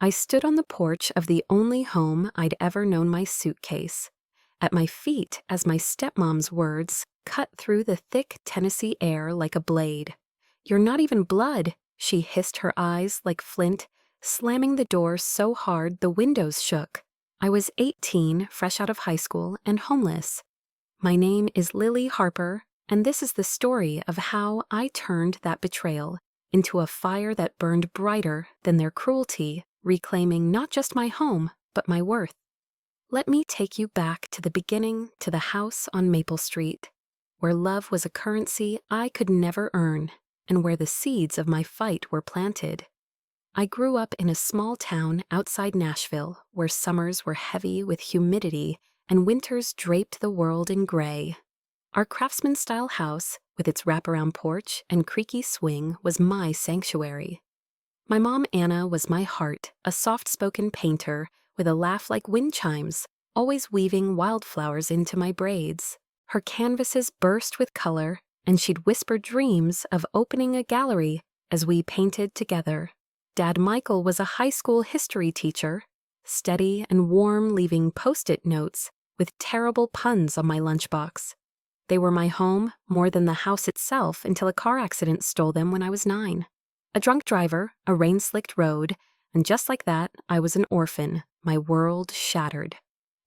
I stood on the porch of the only home I'd ever known my suitcase. At my feet, as my stepmom's words cut through the thick Tennessee air like a blade. "You're not even blood," she hissed, her eyes like flint, slamming the door so hard the windows shook. I was 18, fresh out of high school, and homeless. My name is Lily Harper, and this is the story of how I turned that betrayal into a fire that burned brighter than their cruelty, reclaiming not just my home, but my worth. Let me take you back to the beginning, to the house on Maple Street, where love was a currency I could never earn, and where the seeds of my fight were planted. I grew up in a small town outside Nashville, where summers were heavy with humidity and winters draped the world in gray. Our craftsman-style house, with its wraparound porch and creaky swing, was my sanctuary. My mom, Anna, was my heart, a soft-spoken painter with a laugh like wind chimes, always weaving wildflowers into my braids. Her canvases burst with color, and she'd whisper dreams of opening a gallery as we painted together. Dad Michael was a high school history teacher, steady and warm, leaving post-it notes with terrible puns on my lunchbox. They were my home more than the house itself until a car accident stole them when I was 9. A drunk driver, a rain-slicked road, and just like that, I was an orphan, my world shattered.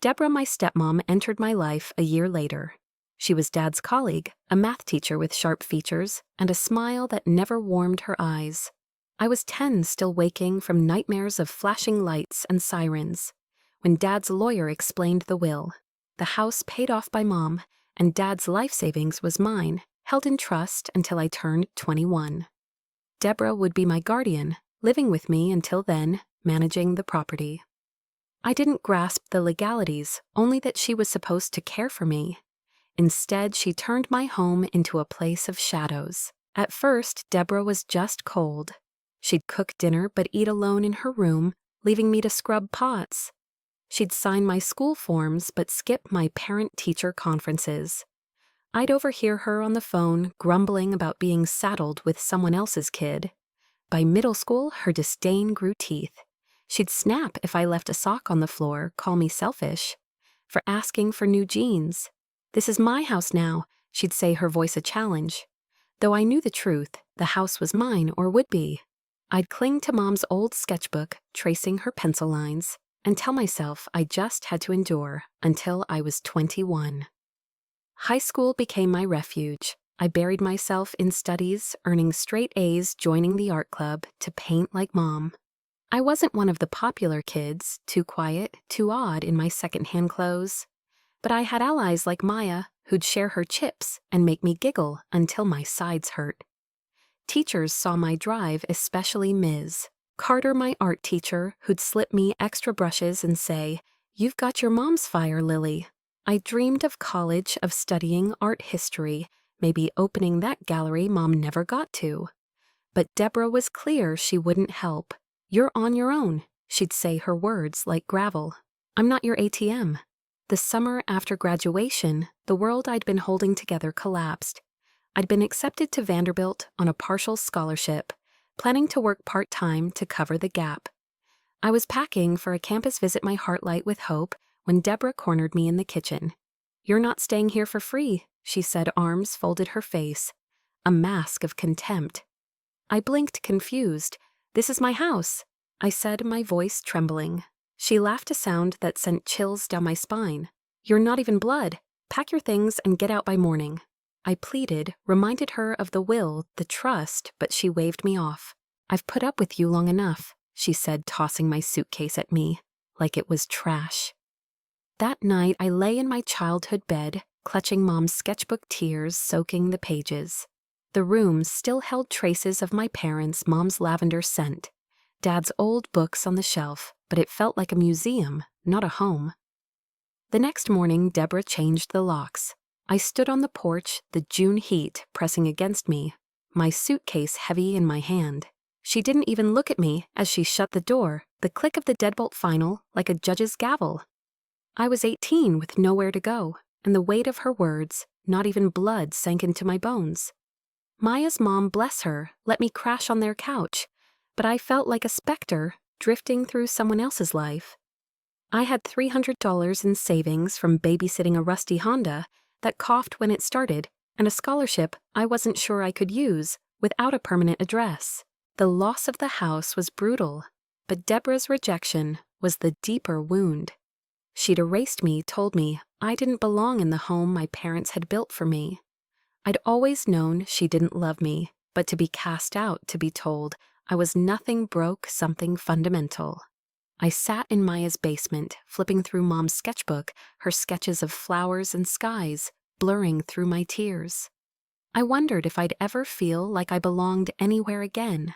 Deborah, my stepmom, entered my life a year later. She was Dad's colleague, a math teacher with sharp features and a smile that never warmed her eyes. I was 10, still waking from nightmares of flashing lights and sirens. When Dad's lawyer explained the will, the house paid off by Mom, and Dad's life savings was mine, held in trust until I turned 21. Deborah would be my guardian, living with me until then, managing the property. I didn't grasp the legalities, only that she was supposed to care for me. Instead, she turned my home into a place of shadows. At first, Deborah was just cold. She'd cook dinner but eat alone in her room, leaving me to scrub pots. She'd sign my school forms but skip my parent-teacher conferences. I'd overhear her on the phone grumbling about being saddled with someone else's kid. By middle school, her disdain grew teeth. She'd snap if I left a sock on the floor, call me selfish for asking for new jeans. "This is my house now," she'd say, her voice a challenge. Though I knew the truth, the house was mine or would be. I'd cling to Mom's old sketchbook, tracing her pencil lines, and tell myself I just had to endure until I was 21. High school became my refuge. I buried myself in studies, earning straight A's, joining the art club to paint like Mom. I wasn't one of the popular kids, too quiet, too odd in my secondhand clothes. But I had allies like Maya, who'd share her chips and make me giggle until my sides hurt. Teachers saw my drive, especially Ms. Carter, my art teacher, who'd slip me extra brushes and say, "You've got your mom's fire, Lily." I dreamed of college, of studying art history, maybe opening that gallery Mom never got to. But Deborah was clear she wouldn't help. "You're on your own," she'd say, her words like gravel. "I'm not your ATM." The summer after graduation, the world I'd been holding together collapsed. I'd been accepted to Vanderbilt on a partial scholarship, planning to work part-time to cover the gap. I was packing for a campus visit, my heart light with hope, when Deborah cornered me in the kitchen. "You're not staying here for free," she said, arms folded, her face a mask of contempt. I blinked, confused. "This is my house," I said, my voice trembling. She laughed, a sound that sent chills down my spine. "You're not even blood. Pack your things and get out by morning." I pleaded, reminded her of the will, the trust, but she waved me off. "I've put up with you long enough," she said, tossing my suitcase at me like it was trash. That night, I lay in my childhood bed, clutching Mom's sketchbook, tears soaking the pages. The room still held traces of my parents' Mom's lavender scent, Dad's old books on the shelf, but it felt like a museum, not a home. The next morning, Deborah changed the locks. I stood on the porch, the June heat pressing against me, my suitcase heavy in my hand. She didn't even look at me as she shut the door, the click of the deadbolt final like a judge's gavel. I was 18 with nowhere to go, and the weight of her words, not even blood, sank into my bones. Maya's mom, bless her, let me crash on their couch, but I felt like a specter, drifting through someone else's life. I had $300 in savings from babysitting a rusty Honda that coughed when it started, and a scholarship I wasn't sure I could use without a permanent address. The loss of the house was brutal, but Deborah's rejection was the deeper wound. She'd erased me, told me I didn't belong in the home my parents had built for me. I'd always known she didn't love me, but to be cast out, to be told I was nothing broke something fundamental. I sat in Maya's basement, flipping through Mom's sketchbook, her sketches of flowers and skies, blurring through my tears. I wondered if I'd ever feel like I belonged anywhere again.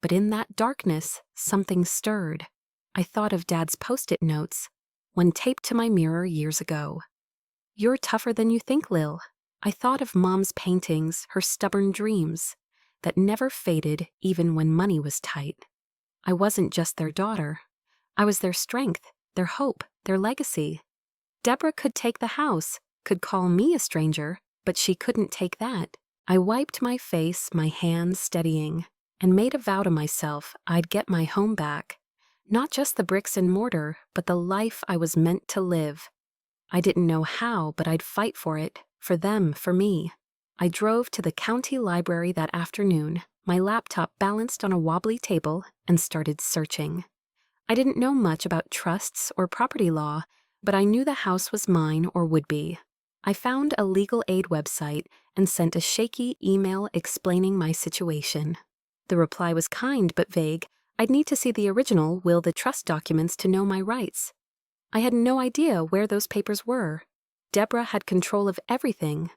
But in that darkness, something stirred. I thought of Dad's post-it notes, one taped to my mirror years ago. "You're tougher than you think, Lil." I thought of Mom's paintings, her stubborn dreams, that never faded even when money was tight. I wasn't just their daughter. I was their strength, their hope, their legacy. Deborah could take the house, could call me a stranger, but she couldn't take that. I wiped my face, my hands steadying, and made a vow to myself I'd get my home back. Not just the bricks and mortar, but the life I was meant to live. I didn't know how, but I'd fight for it, for them, for me. I drove to the county library that afternoon, my laptop balanced on a wobbly table, and started searching. I didn't know much about trusts or property law, but I knew the house was mine or would be. I found a legal aid website and sent a shaky email explaining my situation. The reply was kind but vague. I'd need to see the original will the trust documents to know my rights. I had no idea where those papers were. Deborah had control of everything.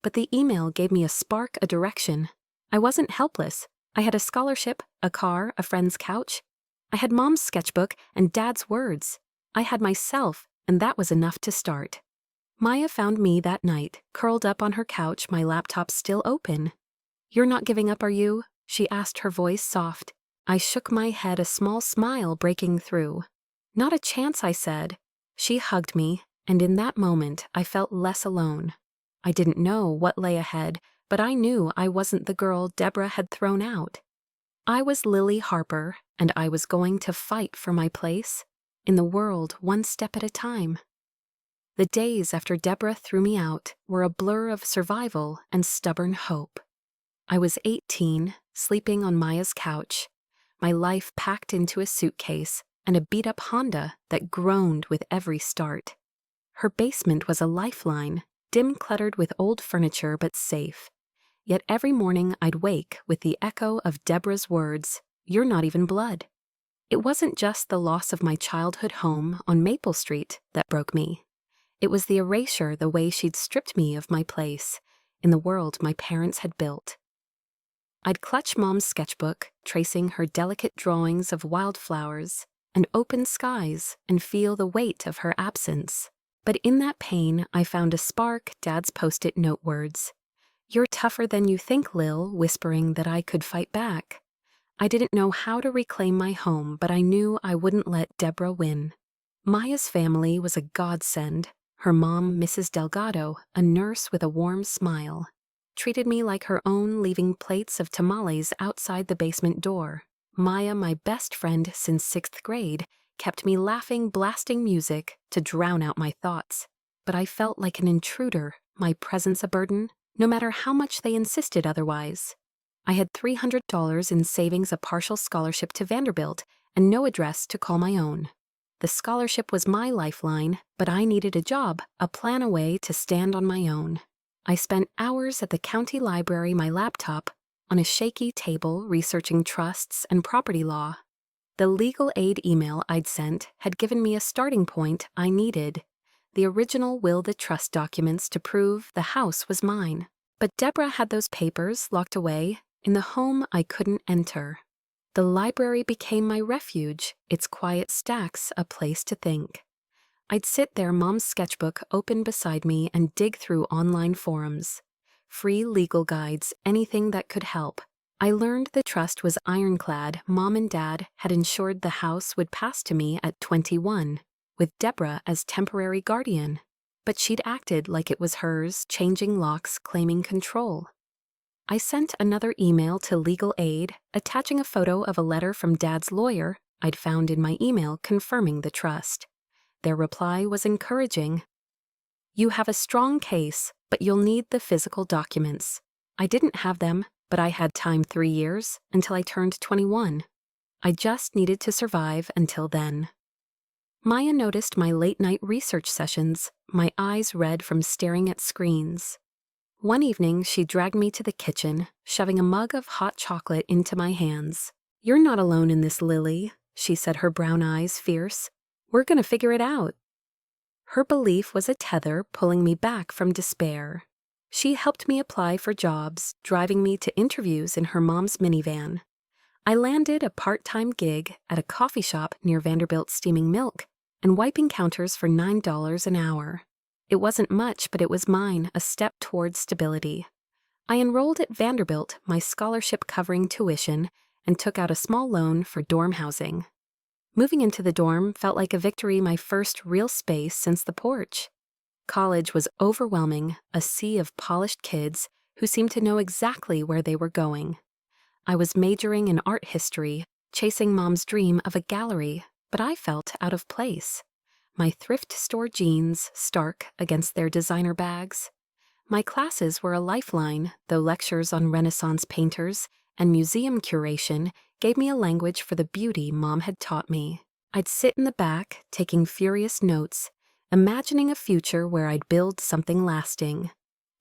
But the email gave me a spark, a direction. I wasn't helpless. I had a scholarship, a car, a friend's couch. I had Mom's sketchbook and Dad's words. I had myself, and that was enough to start. Maya found me that night, curled up on her couch, my laptop still open. "You're not giving up, are you?" she asked, her voice soft. I shook my head, a small smile breaking through. "Not a chance," I said. She hugged me, and in that moment I felt less alone. I didn't know what lay ahead, but I knew I wasn't the girl Deborah had thrown out. I was Lily Harper, and I was going to fight for my place in the world one step at a time. The days after Deborah threw me out were a blur of survival and stubborn hope. I was 18, sleeping on Maya's couch, my life packed into a suitcase and a beat-up Honda that groaned with every start. Her basement was a lifeline, dim-cluttered with old furniture but safe. Yet every morning I'd wake with the echo of Deborah's words, "You're not even blood." It wasn't just the loss of my childhood home on Maple Street that broke me. It was the erasure, the way she'd stripped me of my place in the world my parents had built. I'd clutch Mom's sketchbook, tracing her delicate drawings of wildflowers and open skies, and feel the weight of her absence. But in that pain, I found a spark, Dad's post-it note words. "You're tougher than you think, Lil," whispering that I could fight back. I didn't know how to reclaim my home, but I knew I wouldn't let Deborah win. Maya's family was a godsend. Her mom, Mrs. Delgado, a nurse with a warm smile, treated me like her own, leaving plates of tamales outside the basement door. Maya, my best friend since 6th grade, kept me laughing, blasting music to drown out my thoughts. But I felt like an intruder, my presence a burden, no matter how much they insisted otherwise. I had $300 in savings, a partial scholarship to Vanderbilt, and no address to call my own. The scholarship was my lifeline, but I needed a job, a plan, a way to stand on my own. I spent hours at the county library, my laptop, on a shaky table researching trusts and property law. The legal aid email I'd sent had given me a starting point I needed. The original will the trust documents to prove the house was mine. But Deborah had those papers locked away in the home I couldn't enter. The library became my refuge, its quiet stacks a place to think. I'd sit there, Mom's sketchbook open beside me, and dig through online forums. Free legal guides, anything that could help. I learned the trust was ironclad. Mom and Dad had ensured the house would pass to me at 21. With Deborah as temporary guardian, but she'd acted like it was hers, changing locks, claiming control. I sent another email to legal aid, attaching a photo of a letter from Dad's lawyer, I'd found in my email confirming the trust. Their reply was encouraging. "You have a strong case, but you'll need the physical documents." I didn't have them, but I had time 3 years, until I turned 21. I just needed to survive until then. Maya noticed my late-night research sessions, my eyes red from staring at screens. One evening, she dragged me to the kitchen, shoving a mug of hot chocolate into my hands. "You're not alone in this, Lily," she said, her brown eyes fierce. "We're gonna figure it out." Her belief was a tether pulling me back from despair. She helped me apply for jobs, driving me to interviews in her mom's minivan. I landed a part-time gig at a coffee shop near Vanderbilt steaming milk and wiping counters for $9 an hour. It wasn't much, but it was mine, a step towards stability. I enrolled at Vanderbilt, my scholarship covering tuition, and took out a small loan for dorm housing. Moving into the dorm felt like a victory, my first real space since the porch. College was overwhelming, a sea of polished kids who seemed to know exactly where they were going. I was majoring in art history, chasing Mom's dream of a gallery, but I felt out of place. My thrift store jeans stark against their designer bags. My classes were a lifeline, though lectures on Renaissance painters and museum curation gave me a language for the beauty Mom had taught me. I'd sit in the back, taking furious notes, imagining a future where I'd build something lasting.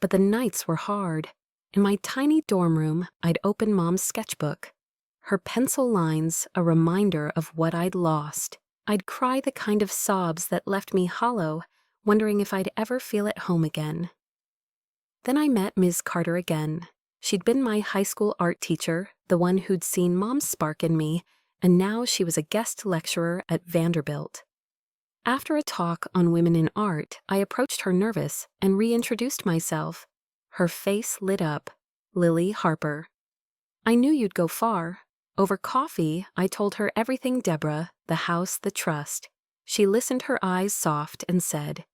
But the nights were hard. In my tiny dorm room, I'd open Mom's sketchbook. Her pencil lines, a reminder of what I'd lost. I'd cry the kind of sobs that left me hollow, wondering if I'd ever feel at home again. Then I met Ms. Carter again. She'd been my high school art teacher, the one who'd seen Mom's spark in me, and now she was a guest lecturer at Vanderbilt. After a talk on women in art, I approached her nervous and reintroduced myself. Her face lit up. "Lily Harper." "I knew you'd go far." Over coffee, I told her everything: Deborah, the house, the trust. She listened, her eyes soft, and said,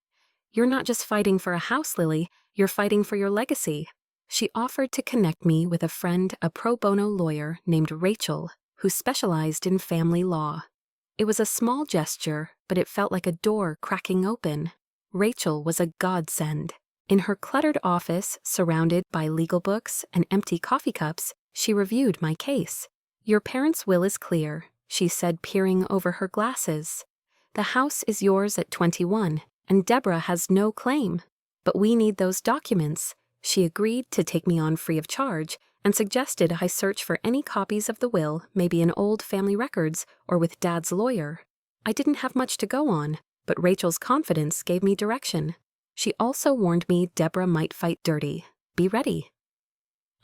"You're not just fighting for a house, Lily, you're fighting for your legacy." She offered to connect me with a friend, a pro bono lawyer named Rachel, who specialized in family law. It was a small gesture, but it felt like a door cracking open. Rachel was a godsend. In her cluttered office, surrounded by legal books and empty coffee cups, she reviewed my case. "Your parents' will is clear," she said, peering over her glasses. "The house is yours at 21, and Deborah has no claim. But we need those documents." She agreed to take me on free of charge and suggested I search for any copies of the will, maybe in old family records or with Dad's lawyer. I didn't have much to go on, but Rachel's confidence gave me direction. She also warned me Deborah might fight dirty. Be ready.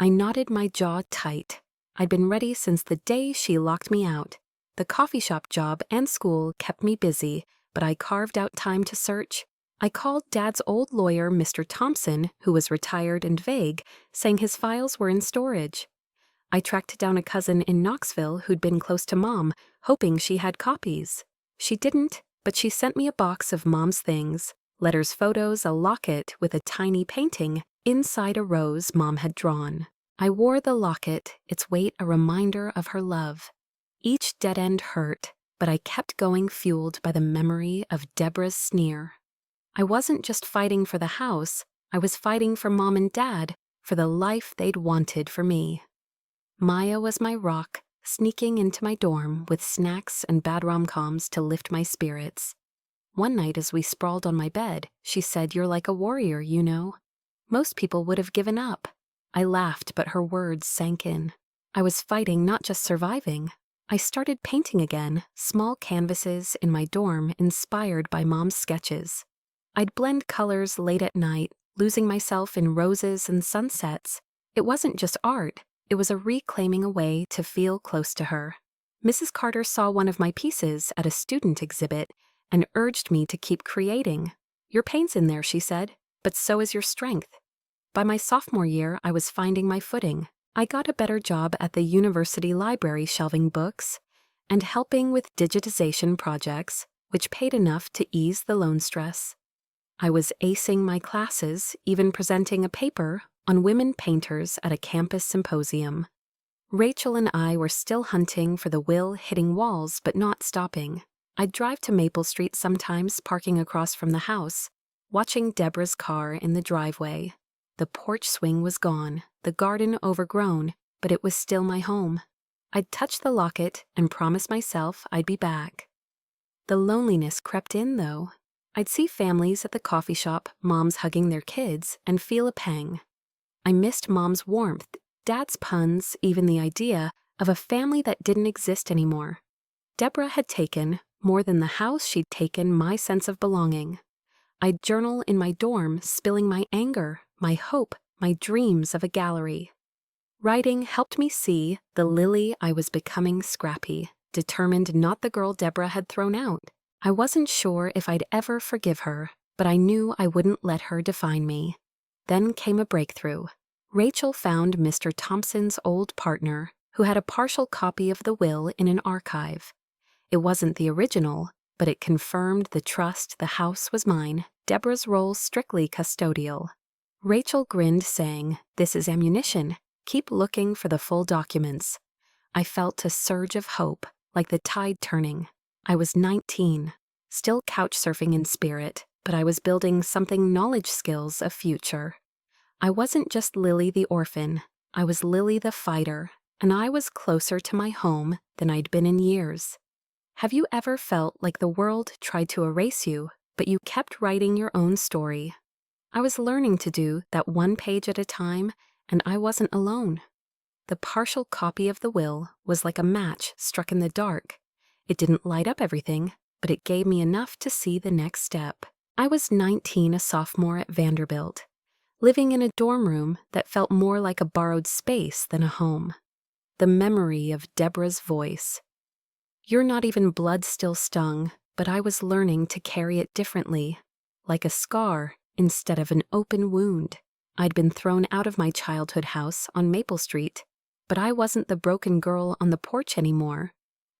I nodded, my jaw tight. I'd been ready since the day she locked me out. The coffee shop job and school kept me busy, but I carved out time to search. I called Dad's old lawyer, Mr. Thompson, who was retired and vague, saying his files were in storage. I tracked down a cousin in Knoxville who'd been close to Mom, hoping she had copies. She didn't, but she sent me a box of Mom's things: letters, photos, a locket with a tiny painting, inside a rose Mom had drawn. I wore the locket, its weight a reminder of her love. Each dead end hurt, but I kept going, fueled by the memory of Deborah's sneer. I wasn't just fighting for the house, I was fighting for Mom and Dad, for the life they'd wanted for me. Maya was my rock, sneaking into my dorm with snacks and bad rom-coms to lift my spirits. One night as we sprawled on my bed, she said, "You're like a warrior, you know." Most people would have given up. I laughed, but her words sank in. I was fighting, not just surviving. I started painting again, small canvases in my dorm inspired by Mom's sketches. I'd blend colors late at night, losing myself in roses and sunsets. It wasn't just art, it was a reclaiming a way to feel close to her. Mrs. Carter saw one of my pieces at a student exhibit and urged me to keep creating. "Your paint's in there," she said, "but so is your strength." By my sophomore year, I was finding my footing. I got a better job at the university library, shelving books and helping with digitization projects, which paid enough to ease the loan stress. I was acing my classes, even presenting a paper on women painters at a campus symposium. Rachel and I were still hunting for the will, hitting walls but not stopping. I'd drive to Maple Street sometimes, parking across from the house, watching Deborah's car in the driveway. The porch swing was gone, the garden overgrown, but it was still my home. I'd touch the locket and promise myself I'd be back. The loneliness crept in, though. I'd see families at the coffee shop, moms hugging their kids, and feel a pang. I missed Mom's warmth, Dad's puns, even the idea of a family that didn't exist anymore. Deborah had taken, more than the house, she'd taken my sense of belonging. I'd journal in my dorm, spilling my anger, my hope, my dreams of a gallery. Writing helped me see the Lily I was becoming, scrappy, determined, not the girl Deborah had thrown out. I wasn't sure if I'd ever forgive her, but I knew I wouldn't let her define me. Then came a breakthrough. Rachel found Mr. Thompson's old partner, who had a partial copy of the will in an archive. It wasn't the original, but it confirmed the trust. The house was mine, Deborah's role strictly custodial. Rachel grinned, saying, "This is ammunition. Keep looking for the full documents." I felt a surge of hope, like the tide turning. I was 19, still couch surfing in spirit, but I was building something, knowledge, skills, a future. I wasn't just Lily the orphan, I was Lily the fighter, and I was closer to my home than I'd been in years. Have you ever felt like the world tried to erase you, but you kept writing your own story? I was learning to do that one page at a time, and I wasn't alone. The partial copy of the will was like a match struck in the dark. It didn't light up everything, but it gave me enough to see the next step. I was 19, a sophomore at Vanderbilt, living in a dorm room that felt more like a borrowed space than a home. The memory of Deborah's voice. "You're not even," blood still stung, but I was learning to carry it differently, like a scar instead of an open wound. I'd been thrown out of my childhood house on Maple Street, but I wasn't the broken girl on the porch anymore.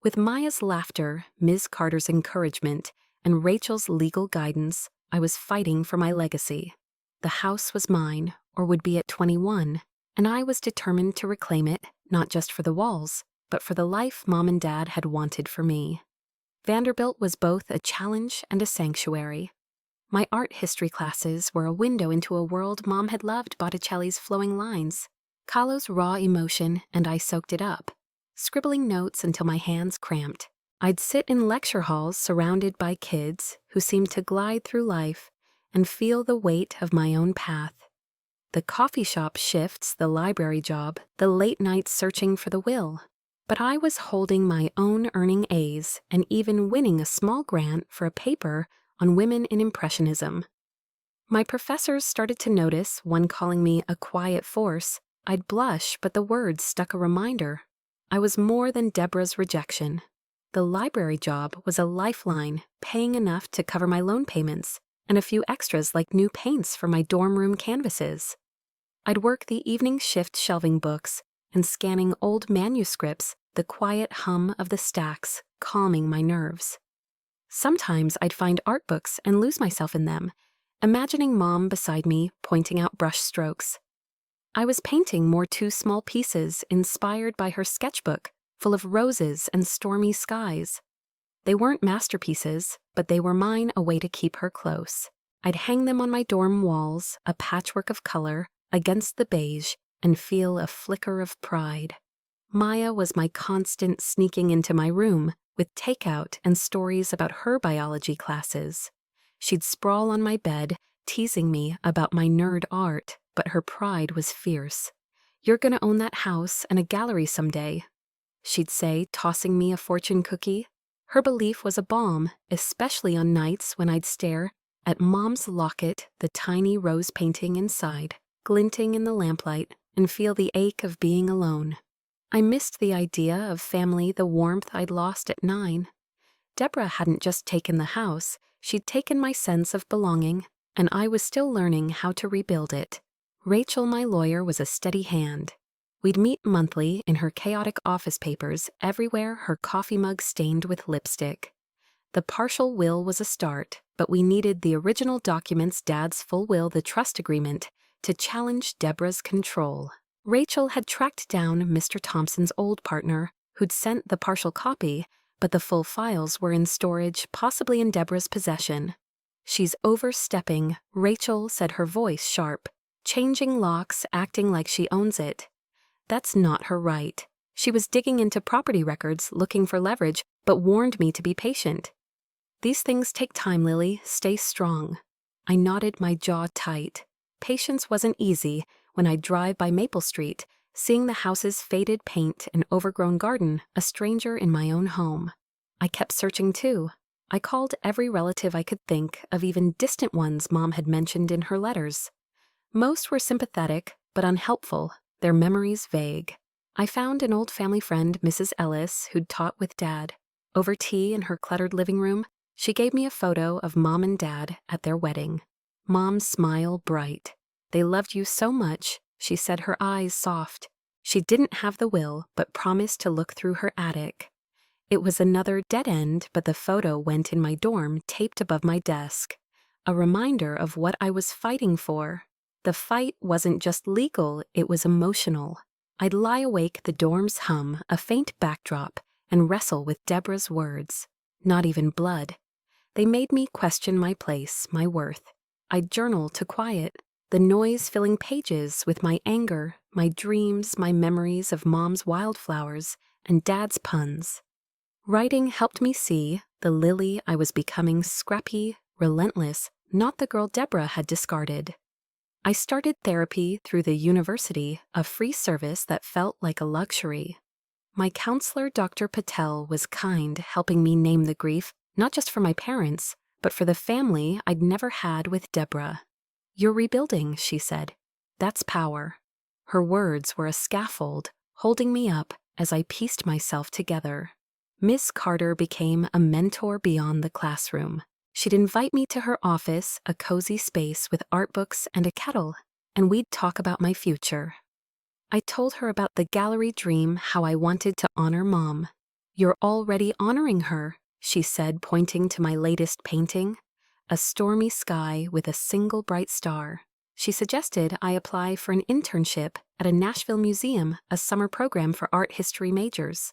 With Maya's laughter, Ms. Carter's encouragement, and Rachel's legal guidance, I was fighting for my legacy. The house was mine, or would be at 21, and I was determined to reclaim it, not just for the walls, but for the life Mom and Dad had wanted for me. Vanderbilt was both a challenge and a sanctuary. My art history classes were a window into a world Mom had loved, Botticelli's flowing lines, Kahlo's raw emotion, and I soaked it up, scribbling notes until my hands cramped. I'd sit in lecture halls surrounded by kids who seemed to glide through life and feel the weight of my own path. The coffee shop shifts, the library job, the late nights searching for the will. But I was holding my own, earning A's and even winning a small grant for a paper on women in Impressionism. My professors started to notice, one calling me a quiet force. I'd blush, but the words stuck, a reminder. I was more than Deborah's rejection. The library job was a lifeline, paying enough to cover my loan payments, and a few extras like new paints for my dorm room canvases. I'd work the evening shift shelving books and scanning old manuscripts, the quiet hum of the stacks calming my nerves. Sometimes I'd find art books and lose myself in them, imagining Mom beside me pointing out brush strokes. I was painting more two small pieces inspired by her sketchbook, full of roses and stormy skies. They weren't masterpieces, but they were mine, a way to keep her close. I'd hang them on my dorm walls, a patchwork of color, against the beige, and feel a flicker of pride. Maya was my constant, sneaking into my room with takeout and stories about her biology classes. She'd sprawl on my bed, teasing me about my nerd art, but her pride was fierce. "You're gonna own that house and a gallery someday," she'd say, tossing me a fortune cookie. Her belief was a balm, especially on nights when I'd stare at Mom's locket, the tiny rose painting inside, glinting in the lamplight, and feel the ache of being alone. I missed the idea of family, the warmth I'd lost at 9. Deborah hadn't just taken the house, she'd taken my sense of belonging, and I was still learning how to rebuild it. Rachel, my lawyer, was a steady hand. We'd meet monthly in her chaotic office papers, everywhere her coffee mug stained with lipstick. The partial will was a start, but we needed the original documents, Dad's full will, the trust agreement, to challenge Deborah's control. Rachel had tracked down Mr. Thompson's old partner, who'd sent the partial copy, but the full files were in storage, possibly in Deborah's possession. "She's overstepping," Rachel said, her voice sharp. "Changing locks, acting like she owns it. That's not her right. She was digging into property records, looking for leverage, but warned me to be patient." "These things take time, Lily. Stay strong." I nodded, my jaw tight. Patience wasn't easy when I'd drive by Maple Street, seeing the house's faded paint and overgrown garden, a stranger in my own home. I kept searching too. I called every relative I could think of, even distant ones Mom had mentioned in her letters. Most were sympathetic, but unhelpful, their memories vague. I found an old family friend, Mrs. Ellis, who'd taught with Dad. Over tea in her cluttered living room, she gave me a photo of Mom and Dad at their wedding. Mom's smile bright. "They loved you so much," she said, her eyes soft. She didn't have the will, but promised to look through her attic. It was another dead end, but the photo went in my dorm, taped above my desk. A reminder of what I was fighting for. The fight wasn't just legal, it was emotional. I'd lie awake, the dorm's hum, a faint backdrop, and wrestle with Deborah's words. Not even blood. They made me question my place, my worth. I'd journal to quiet, the noise filling pages with my anger, my dreams, my memories of Mom's wildflowers and Dad's puns. Writing helped me see the Lily I was becoming, scrappy, relentless, not the girl Deborah had discarded. I started therapy through the university, a free service that felt like a luxury. My counselor, Dr. Patel, was kind, helping me name the grief, not just for my parents, but for the family I'd never had with Deborah. "You're rebuilding," she said. "That's power." Her words were a scaffold, holding me up as I pieced myself together. Miss Carter became a mentor beyond the classroom. She'd invite me to her office, a cozy space with art books and a kettle, and we'd talk about my future. I told her about the gallery dream, how I wanted to honor Mom. "You're already honoring her," she said, pointing to my latest painting, a stormy sky with a single bright star. She suggested I apply for an internship at a Nashville museum, a summer program for art history majors.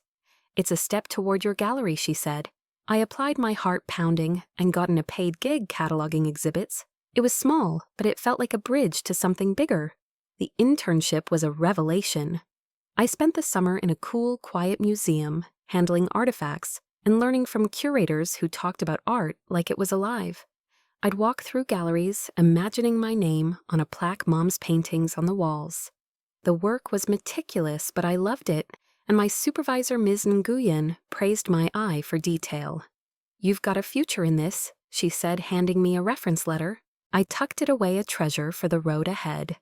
"It's a step toward your gallery," she said. I applied, my heart pounding, and gotten a paid gig cataloging exhibits. It was small, but it felt like a bridge to something bigger. The internship was a revelation. I spent the summer in a cool, quiet museum, handling artifacts, and learning from curators who talked about art like it was alive. I'd walk through galleries, imagining my name on a plaque, Mom's paintings on the walls. The work was meticulous, but I loved it, and my supervisor, Ms. Nguyen, praised my eye for detail. "You've got a future in this," she said, handing me a reference letter. I tucked it away, a treasure for the road ahead.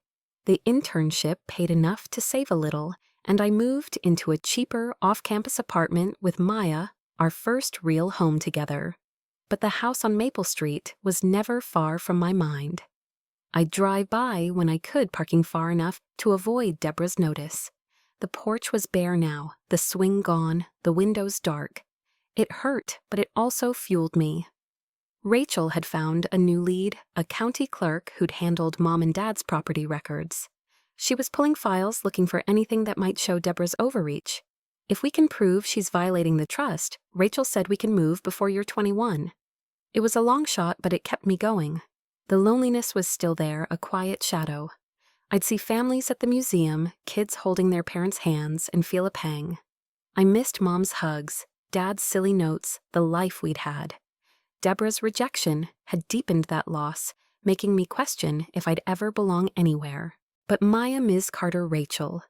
The internship paid enough to save a little, and I moved into a cheaper off-campus apartment with Maya, our first real home together. But the house on Maple Street was never far from my mind. I'd drive by when I could, parking far enough to avoid Deborah's notice. The porch was bare now, the swing gone, the windows dark. It hurt, but it also fueled me. Rachel had found a new lead, a county clerk who'd handled Mom and Dad's property records. She was pulling files, looking for anything that might show Deborah's overreach. "If we can prove she's violating the trust, Rachel said we can move before you're 21. It was a long shot, but it kept me going. The loneliness was still there, a quiet shadow. I'd see families at the museum, kids holding their parents' hands, and feel a pang. I missed Mom's hugs, Dad's silly notes, the life we'd had. Deborah's rejection had deepened that loss, making me question if I'd ever belong anywhere. But Maya, Ms. Carter, Rachel.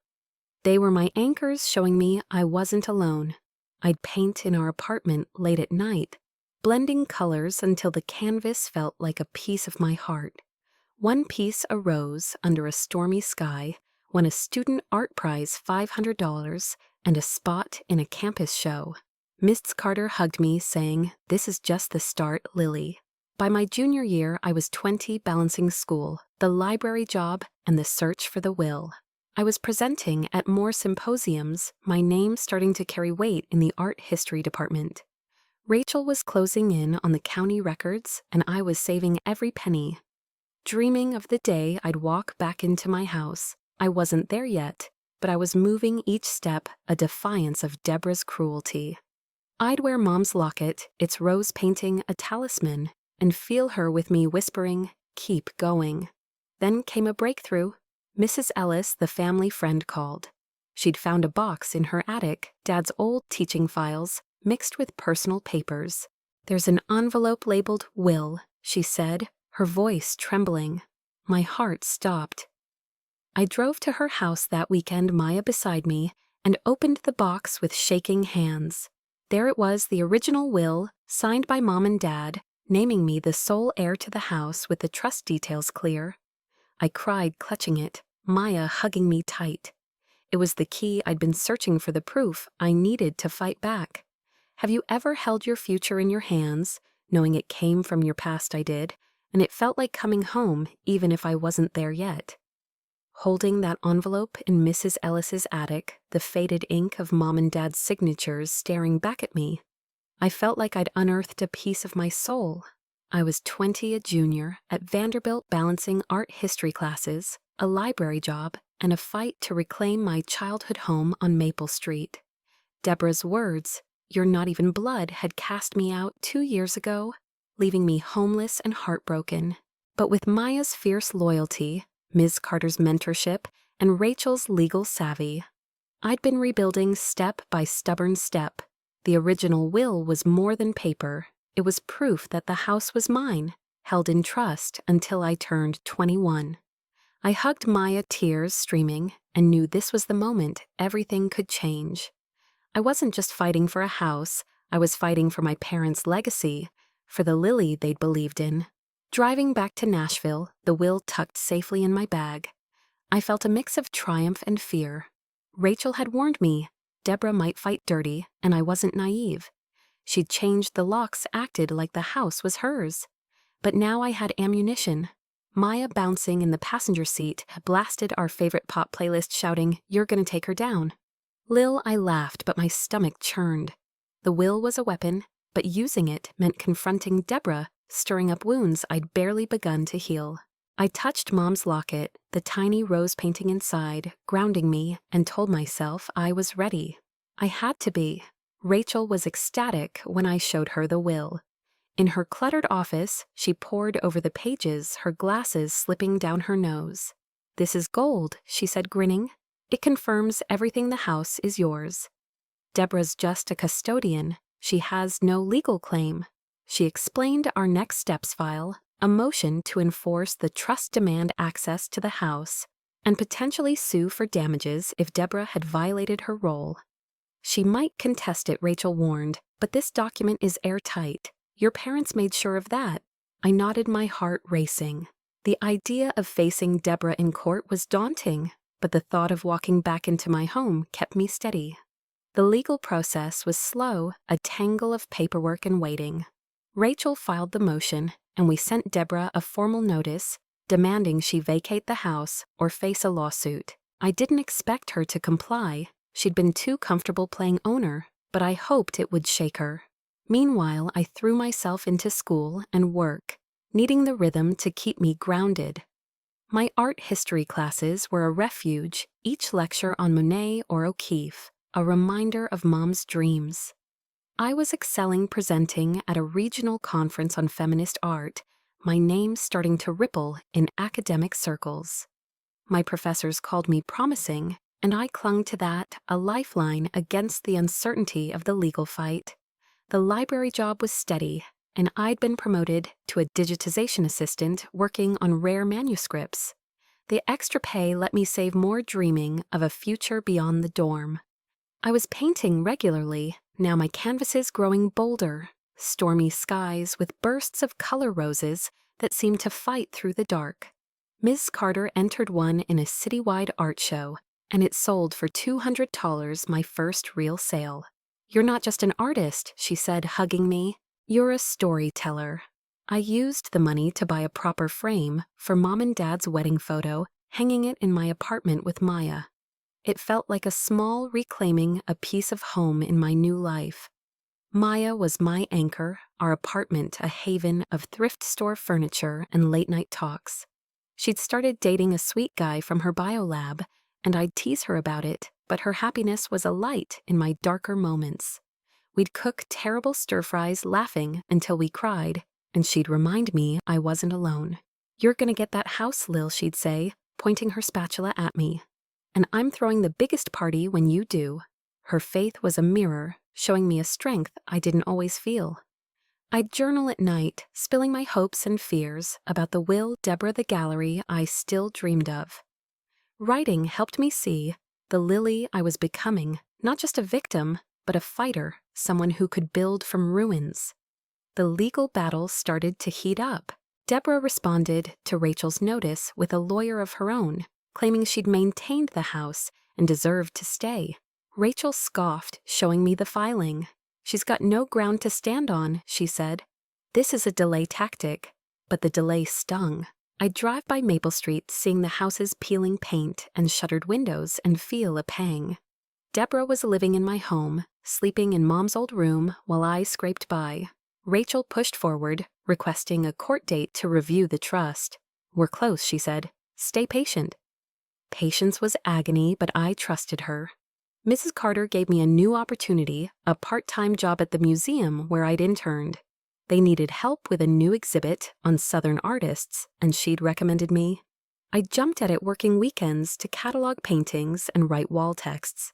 They were my anchors, showing me I wasn't alone. I'd paint in our apartment late at night, blending colors until the canvas felt like a piece of my heart. One piece arose under a stormy sky, won a student art prize, $500, and a spot in a campus show. Miss Carter hugged me, saying, "This is just the start, Lily." By my junior year, I was 20, balancing school, the library job, and the search for the will. I was presenting at more symposiums, my name starting to carry weight in the art history department. Rachel was closing in on the county records, and I was saving every penny. Dreaming of the day I'd walk back into my house, I wasn't there yet, but I was moving each step a defiance of Deborah's cruelty. I'd wear Mom's locket, its rose painting a talisman, and feel her with me whispering, "Keep going." Then came a breakthrough. Mrs. Ellis, the family friend, called. She'd found a box in her attic, Dad's old teaching files, mixed with personal papers. "There's an envelope labeled Will," she said, her voice trembling. My heart stopped. I drove to her house that weekend, Maya beside me, and opened the box with shaking hands. There it was, the original will, signed by Mom and Dad, naming me the sole heir to the house with the trust details clear. I cried, clutching it, Maya hugging me tight. It was the key. I'd been searching for, the proof I needed to fight back. Have you ever held your future in your hands, knowing it came from your past? I did, and it felt like coming home, even if I wasn't there yet. Holding that envelope in Mrs. Ellis's attic, the faded ink of Mom and Dad's signatures staring back at me, I felt like I'd unearthed a piece of my soul. I was 20, a junior, at Vanderbilt, balancing art history classes, a library job, and a fight to reclaim my childhood home on Maple Street. Deborah's words, "You're not even blood," had cast me out 2 years ago, leaving me homeless and heartbroken. But with Maya's fierce loyalty, Ms. Carter's mentorship, and Rachel's legal savvy, I'd been rebuilding step by stubborn step. The original will was more than paper. It was proof that the house was mine, held in trust until I turned 21. I hugged Maya, tears streaming, and knew this was the moment everything could change. I wasn't just fighting for a house, I was fighting for my parents' legacy, for the Lily they'd believed in. Driving back to Nashville, the will tucked safely in my bag, I felt a mix of triumph and fear. Rachel had warned me Deborah might fight dirty, and I wasn't naive. She'd changed the locks, acted like the house was hers. But now I had ammunition. Maya, bouncing in the passenger seat, blasted our favorite pop playlist, shouting, "You're gonna take her down." Lil, I laughed, but my stomach churned. The will was a weapon, but using it meant confronting Deborah, stirring up wounds I'd barely begun to heal. I touched Mom's locket, the tiny rose painting inside, grounding me, and told myself I was ready. I had to be. Rachel was ecstatic when I showed her the will. In her cluttered office, she pored over the pages, her glasses slipping down her nose. "This is gold," she said, grinning. "It confirms everything. The house is yours. Deborah's just a custodian. She has no legal claim." She explained our next steps file, a motion to enforce the trust, demand access to the house, and potentially sue for damages if Deborah had violated her role. "She might contest it," Rachel warned, "but this document is airtight. Your parents made sure of that." I nodded, my heart racing. The idea of facing Deborah in court was daunting, but the thought of walking back into my home kept me steady. The legal process was slow, a tangle of paperwork and waiting. Rachel filed the motion, and we sent Deborah a formal notice demanding she vacate the house or face a lawsuit. I didn't expect her to comply. She'd been too comfortable playing owner, but I hoped it would shake her. Meanwhile, I threw myself into school and work, needing the rhythm to keep me grounded. My art history classes were a refuge, each lecture on Monet or O'Keeffe, a reminder of Mom's dreams. I was excelling, presenting at a regional conference on feminist art, my name starting to ripple in academic circles. My professors called me promising, and I clung to that, a lifeline against the uncertainty of the legal fight. The library job was steady, and I'd been promoted to a digitization assistant working on rare manuscripts. The extra pay let me save more, dreaming of a future beyond the dorm. I was painting regularly, now my canvases growing bolder, stormy skies with bursts of color roses that seemed to fight through the dark. Ms. Carter entered one in a citywide art show, and it sold for $200, my first real sale. "You're not just an artist," she said, hugging me. "You're a storyteller." I used the money to buy a proper frame for Mom and Dad's wedding photo, hanging it in my apartment with Maya. It felt like a small reclaiming a piece of home in my new life. Maya was my anchor, our apartment a haven of thrift store furniture and late-night talks. She'd started dating a sweet guy from her biolab, and I'd tease her about it, but her happiness was a light in my darker moments. We'd cook terrible stir-fries laughing until we cried, and she'd remind me I wasn't alone. "You're gonna get that house, Lil," she'd say, pointing her spatula at me. "And I'm throwing the biggest party when you do." Her faith was a mirror, showing me a strength I didn't always feel. I'd journal at night, spilling my hopes and fears about the Will Deborah the Gallery I still dreamed of. Writing helped me see the Lily I was becoming, not just a victim, but a fighter, someone who could build from ruins. The legal battle started to heat up. Deborah responded to Rachel's notice with a lawyer of her own, claiming she'd maintained the house and deserved to stay. Rachel scoffed, showing me the filing. "She's got no ground to stand on," she said. "This is a delay tactic." But the delay stung. I'd drive by Maple Street, seeing the houses peeling paint and shuttered windows, and feel a pang. Deborah was living in my home, sleeping in Mom's old room while I scraped by. Rachel pushed forward, requesting a court date to review the trust. "We're close," she said. "Stay patient." Patience was agony, but I trusted her. Mrs. Carter gave me a new opportunity, a part-time job at the museum where I'd interned. They needed help with a new exhibit on Southern artists, and she'd recommended me. I jumped at it working weekends to catalog paintings and write wall texts.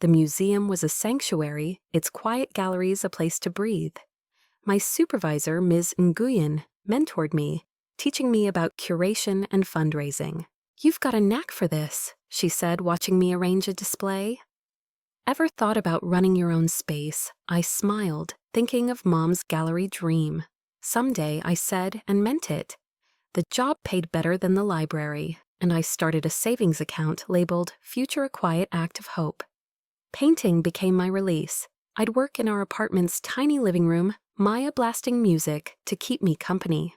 The museum was a sanctuary, its quiet galleries a place to breathe. My supervisor, Ms. Nguyen, mentored me, teaching me about curation and fundraising. "You've got a knack for this," she said, watching me arrange a display. "Ever thought about running your own space?" I smiled, thinking of Mom's gallery dream. "Someday," I said, and meant it. The job paid better than the library, and I started a savings account labeled Future a Quiet Act of Hope. Painting became my release. I'd work in our apartment's tiny living room, Maya blasting music to keep me company.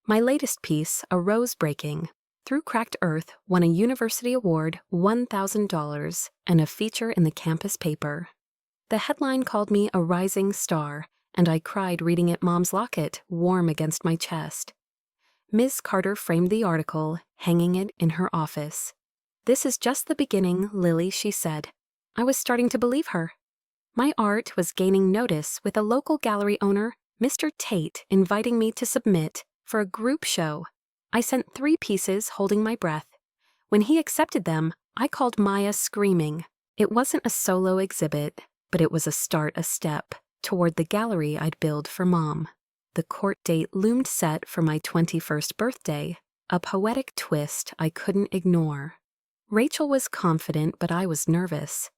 My latest piece, A Rose Breaking, Through Cracked Earth, won a university award, $1,000, and a feature in the campus paper. The headline called me a rising star, and I cried reading it Mom's locket, warm against my chest. Ms. Carter framed the article, hanging it in her office. "This is just the beginning, Lily," she said. I was starting to believe her. My art was gaining notice, with a local gallery owner, Mr. Tate, inviting me to submit for a group show. I sent 3 pieces, holding my breath. When he accepted them, I called Maya screaming. It wasn't a solo exhibit, but it was a step toward the gallery I'd build for Mom. The court date loomed set for my 21st birthday, a poetic twist I couldn't ignore. Rachel was confident, but I was nervous.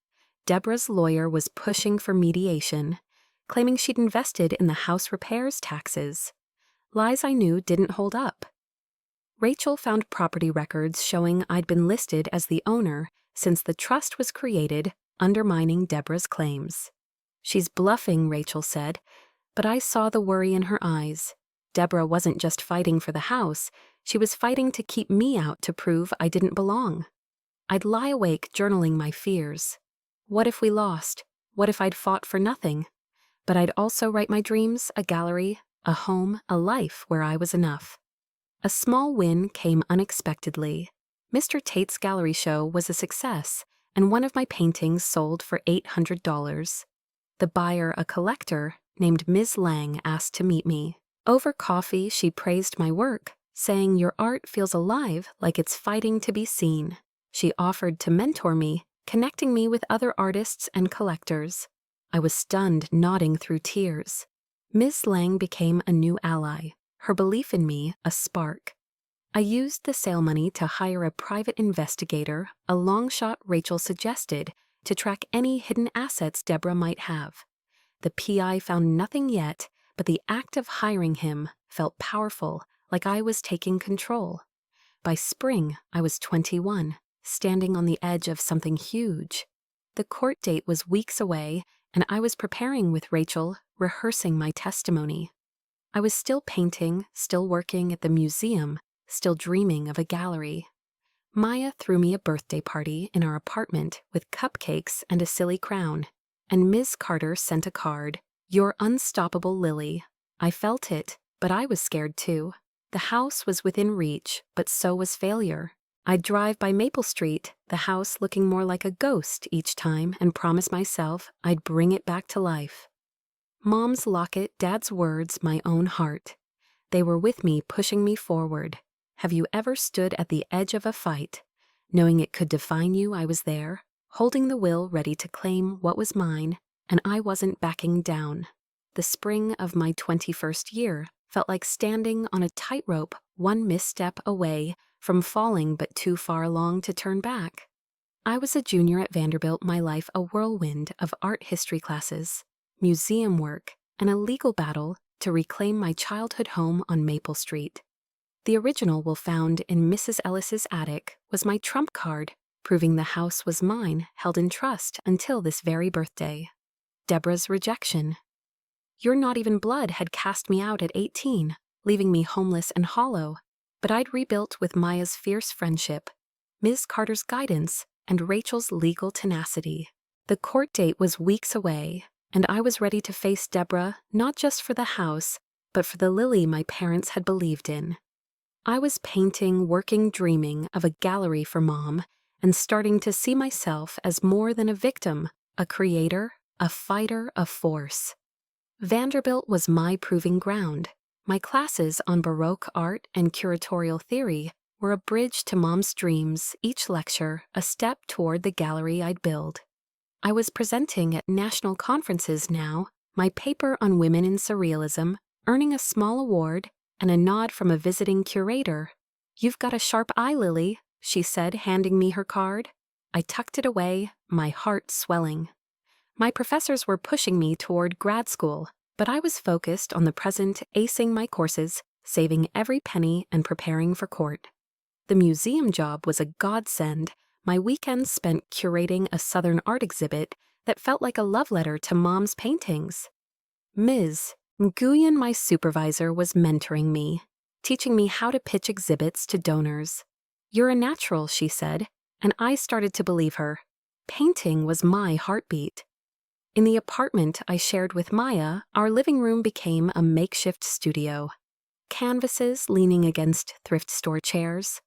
Deborah's lawyer was pushing for mediation, claiming she'd invested in the house repairs taxes. Lies I knew didn't hold up. Rachel found property records showing I'd been listed as the owner since the trust was created, undermining Deborah's claims. "She's bluffing," Rachel said, but I saw the worry in her eyes. Deborah wasn't just fighting for the house, she was fighting to keep me out to prove I didn't belong. I'd lie awake journaling my fears. What if we lost? What if I'd fought for nothing? But I'd also write my dreams, a gallery, a home, a life where I was enough. A small win came unexpectedly. Mr. Tate's gallery show was a success, and one of my paintings sold for $800. The buyer, a collector named Ms. Lang, asked to meet me. Over coffee, she praised my work, saying, "Your art feels alive, like it's fighting to be seen." She offered to mentor me, connecting me with other artists and collectors. I was stunned, nodding through tears. Ms. Lang became a new ally, her belief in me a spark. I used the sale money to hire a private investigator, a long shot Rachel suggested, to track any hidden assets Deborah might have. The PI found nothing yet, but the act of hiring him felt powerful, like I was taking control. By spring, I was 21, standing on the edge of something huge. The court date was weeks away, and I was preparing with Rachel, rehearsing my testimony. I was still painting, still working at the museum, still dreaming of a gallery. Maya threw me a birthday party in our apartment with cupcakes and a silly crown, and Ms. Carter sent a card, "You're unstoppable, Lily." I felt it, but I was scared too. The house was within reach, but so was failure. I'd drive by Maple Street, the house looking more like a ghost each time, and promise myself I'd bring it back to life. Mom's locket, Dad's words, my own heart. They were with me, pushing me forward. Have you ever stood at the edge of a fight, knowing it could define you? I was there, holding the will, ready to claim what was mine, and I wasn't backing down. The spring of my 21st year felt like standing on a tightrope, one misstep away from falling but too far along to turn back. I was a junior at Vanderbilt, my life a whirlwind of art history classes, museum work, and a legal battle to reclaim my childhood home on Maple Street. The original will found in Mrs. Ellis's attic was my trump card, proving the house was mine, held in trust until this very birthday. Deborah's rejection. You're Not Even Blood had cast me out at 18, leaving me homeless and hollow, but I'd rebuilt with Maya's fierce friendship, Ms. Carter's guidance, and Rachel's legal tenacity. The court date was weeks away, and I was ready to face Deborah, not just for the house, but for the Lily my parents had believed in. I was painting, working, dreaming of a gallery for Mom, and starting to see myself as more than a victim, a creator, a fighter, a force. Vanderbilt was my proving ground. My classes on Baroque art and curatorial theory were a bridge to Mom's dreams, each lecture a step toward the gallery I'd build. I was presenting at national conferences now, my paper on women in surrealism, earning a small award and a nod from a visiting curator. "You've got a sharp eye, Lily," she said, handing me her card. I tucked it away, my heart swelling. My professors were pushing me toward grad school, but I was focused on the present, acing my courses, saving every penny, and preparing for court. The museum job was a godsend. My weekends spent curating a Southern art exhibit that felt like a love letter to Mom's paintings. Ms. Nguyen, my supervisor, was mentoring me, teaching me how to pitch exhibits to donors. "You're a natural," she said, and I started to believe her. Painting was my heartbeat. In the apartment I shared with Maya, our living room became a makeshift studio. Canvases leaning against thrift store chairs.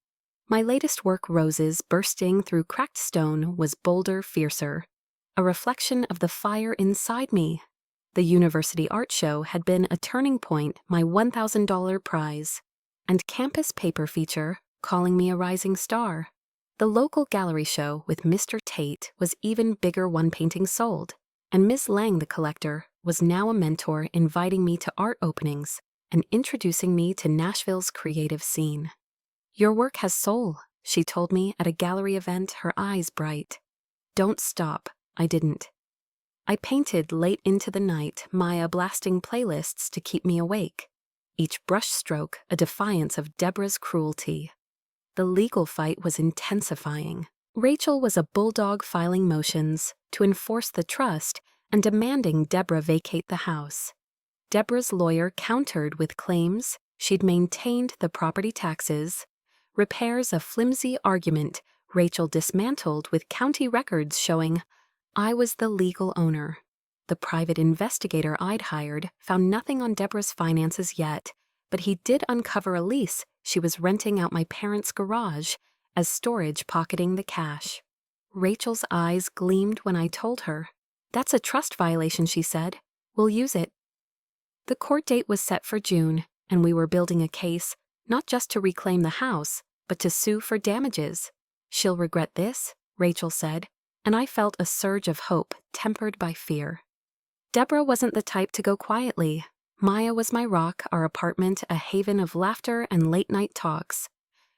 My latest work, roses bursting through cracked stone, was bolder, fiercer, a reflection of the fire inside me. The university art show had been a turning point, my $1,000 prize, and campus paper feature calling me a rising star. The local gallery show with Mr. Tate was even bigger, one painting sold, and Ms. Lang, the collector, was now a mentor, inviting me to art openings and introducing me to Nashville's creative scene. "Your work has soul," she told me at a gallery event, her eyes bright. Don't stop. I didn't. I painted late into the night, Maya blasting playlists to keep me awake, each brushstroke a defiance of Deborah's cruelty. The legal fight was intensifying. Rachel was a bulldog filing motions to enforce the trust and demanding Deborah vacate the house. Deborah's lawyer countered with claims she'd maintained the property taxes, repairs a flimsy argument Rachel dismantled with county records showing I was the legal owner. The private investigator I'd hired found nothing on Deborah's finances yet, but he did uncover a lease she was renting out my parents' garage as storage, pocketing the cash. Rachel's eyes gleamed when I told her. "That's a trust violation," she said. "We'll use it." The court date was set for June, and we were building a case, not just to reclaim the house, but to sue for damages. "She'll regret this," Rachel said, and I felt a surge of hope tempered by fear. Deborah wasn't the type to go quietly. Maya was my rock, our apartment a haven of laughter and late-night talks.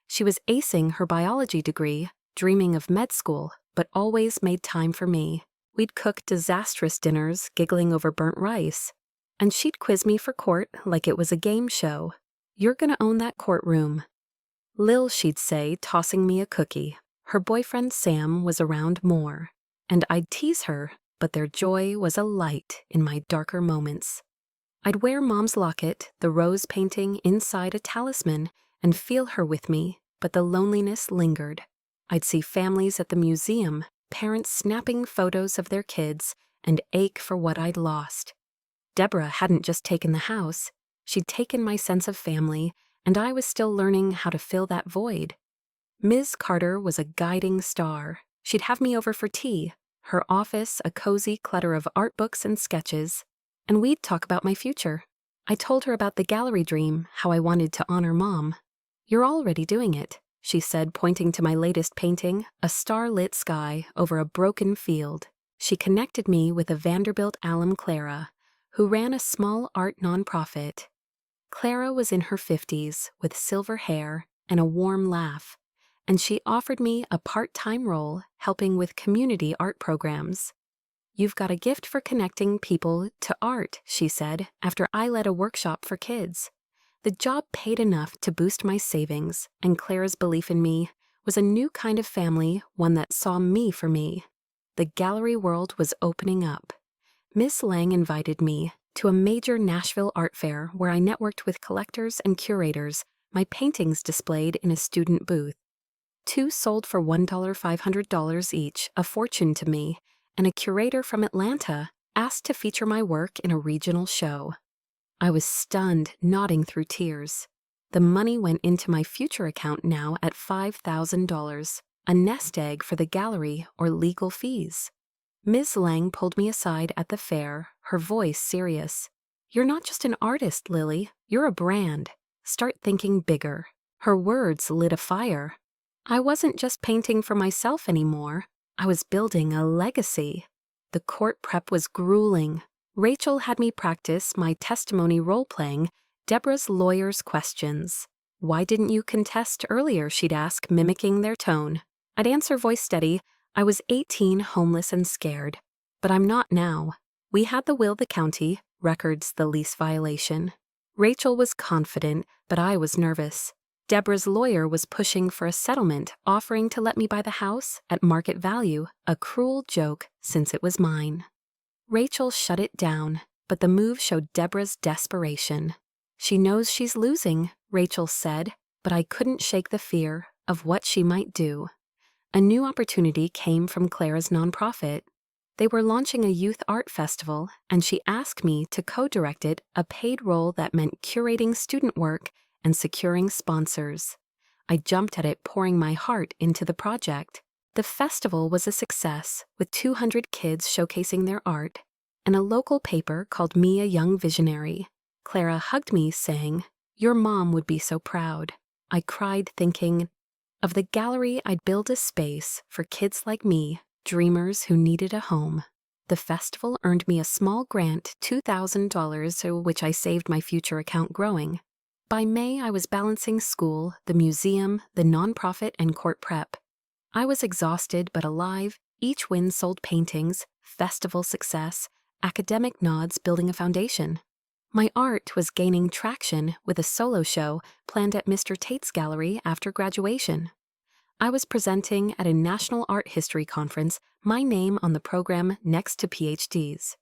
She was acing her biology degree, dreaming of med school, but always made time for me. We'd cook disastrous dinners, giggling over burnt rice, and she'd quiz me for court like it was a game show. "You're gonna own that courtroom." "Lil," she'd say, tossing me a cookie. Her boyfriend Sam was around more, and I'd tease her, but their joy was a light in my darker moments. I'd wear Mom's locket, the rose painting inside a talisman, and feel her with me, but the loneliness lingered. I'd see families at the museum, parents snapping photos of their kids, and ache for what I'd lost. Deborah hadn't just taken the house, she'd taken my sense of family and I was still learning how to fill that void. Ms. Carter was a guiding star. She'd have me over for tea, her office a cozy clutter of art books and sketches, and we'd talk about my future. I told her about the gallery dream, how I wanted to honor Mom. "You're already doing it," she said, pointing to my latest painting, a star-lit sky over a broken field. She connected me with a Vanderbilt alum, Clara, who ran a small art nonprofit. Clara was in her 50s, with silver hair and a warm laugh, and she offered me a part-time role helping with community art programs. "You've got a gift for connecting people to art," she said, after I led a workshop for kids. The job paid enough to boost my savings, and Clara's belief in me was a new kind of family, one that saw me for me. The gallery world was opening up. Miss Lang invited me to a major Nashville art fair where I networked with collectors and curators, my paintings displayed in a student booth. 2 sold for $1,500 each, a fortune to me, and a curator from Atlanta asked to feature my work in a regional show. I was stunned, nodding through tears. The money went into my future account now at $5,000, a nest egg for the gallery or legal fees. Ms. Lang pulled me aside at the fair, her voice serious. "You're not just an artist, Lily. You're a brand. Start thinking bigger." Her words lit a fire. I wasn't just painting for myself anymore. I was building a legacy. The court prep was grueling. Rachel had me practice my testimony role-playing Deborah's lawyer's questions. "Why didn't you contest earlier?" she'd ask, mimicking their tone. I'd answer voice steady. "I was 18, homeless and scared. But I'm not now. We had the will the county, records the lease violation." Rachel was confident, but I was nervous. Deborah's lawyer was pushing for a settlement, offering to let me buy the house at market value, a cruel joke since it was mine. Rachel shut it down, but the move showed Deborah's desperation. "She knows she's losing," Rachel said, but I couldn't shake the fear of what she might do. A new opportunity came from Clara's nonprofit. They were launching a youth art festival, and she asked me to co-direct it, a paid role that meant curating student work and securing sponsors. I jumped at it, pouring my heart into the project. The festival was a success, with 200 kids showcasing their art, and a local paper called me a young visionary. Clara hugged me, saying, "Your mom would be so proud." I cried, thinking of the gallery I'd build, a space for kids like me, dreamers who needed a home. The festival earned me a small grant, $2,000, which I saved my future account growing. By May, I was balancing school, the museum, the nonprofit, and court prep. I was exhausted but alive. Each win sold paintings, festival success, academic nods, building a foundation. My art was gaining traction with a solo show planned at Mr. Tate's gallery after graduation. I was presenting at a National Art History Conference, my name on the program next to PhDs.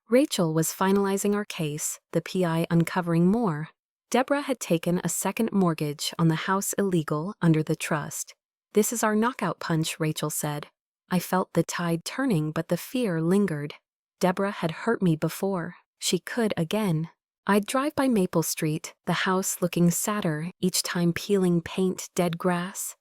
Rachel was finalizing our case, the PI uncovering more. Deborah had taken a second mortgage on the house, illegal under the trust. "This is our knockout punch," Rachel said. I felt the tide turning, but the fear lingered. Deborah had hurt me before. She could again. I'd drive by Maple Street, the house looking sadder, each time peeling paint, dead grass.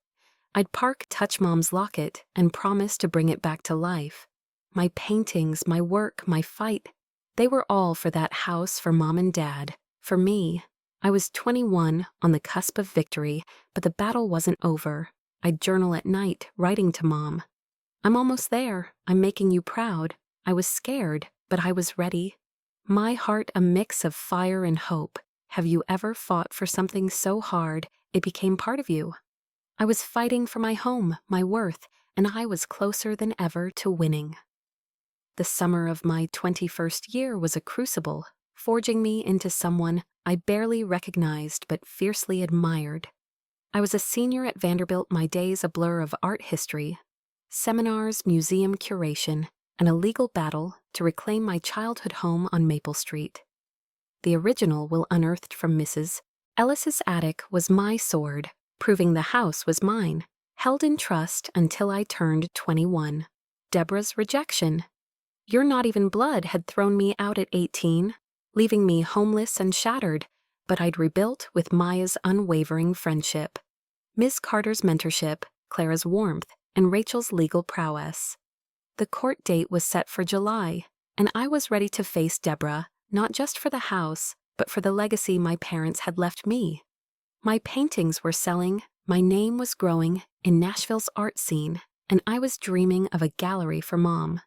I'd park, touch Mom's locket, and promise to bring it back to life. My paintings, my work, my fight, they were all for that house, for Mom and Dad, for me. I was 21, on the cusp of victory, but the battle wasn't over. I'd journal at night, writing to Mom. "I'm almost there. I'm making you proud." I was scared, but I was ready. My heart a mix of fire and hope. Have you ever fought for something so hard it became part of you? I was fighting for my home, my worth, and I was closer than ever to winning. The summer of my 21st year was a crucible, forging me into someone I barely recognized but fiercely admired. I was a senior at Vanderbilt, my days a blur of art history, seminars, museum curation, and a legal battle to reclaim my childhood home on Maple Street. The original will unearthed from Mrs. Ellis's attic was my sword, proving the house was mine, held in trust until I turned 21. Deborah's rejection. "You're not even blood," had thrown me out at 18, leaving me homeless and shattered, but I'd rebuilt with Maya's unwavering friendship, Ms. Carter's mentorship, Clara's warmth, and Rachel's legal prowess. The court date was set for July, and I was ready to face Deborah, not just for the house, but for the legacy my parents had left me. My paintings were selling, my name was growing in Nashville's art scene, and I was dreaming of a gallery for Mom.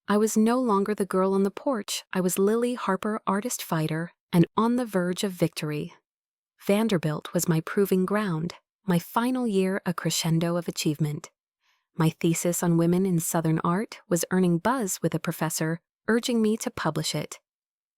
I was no longer the girl on the porch. I was Lily Harper, artist fighter, and on the verge of victory. Vanderbilt was my proving ground, my final year a crescendo of achievement. My thesis on women in Southern art was earning buzz with a professor urging me to publish it.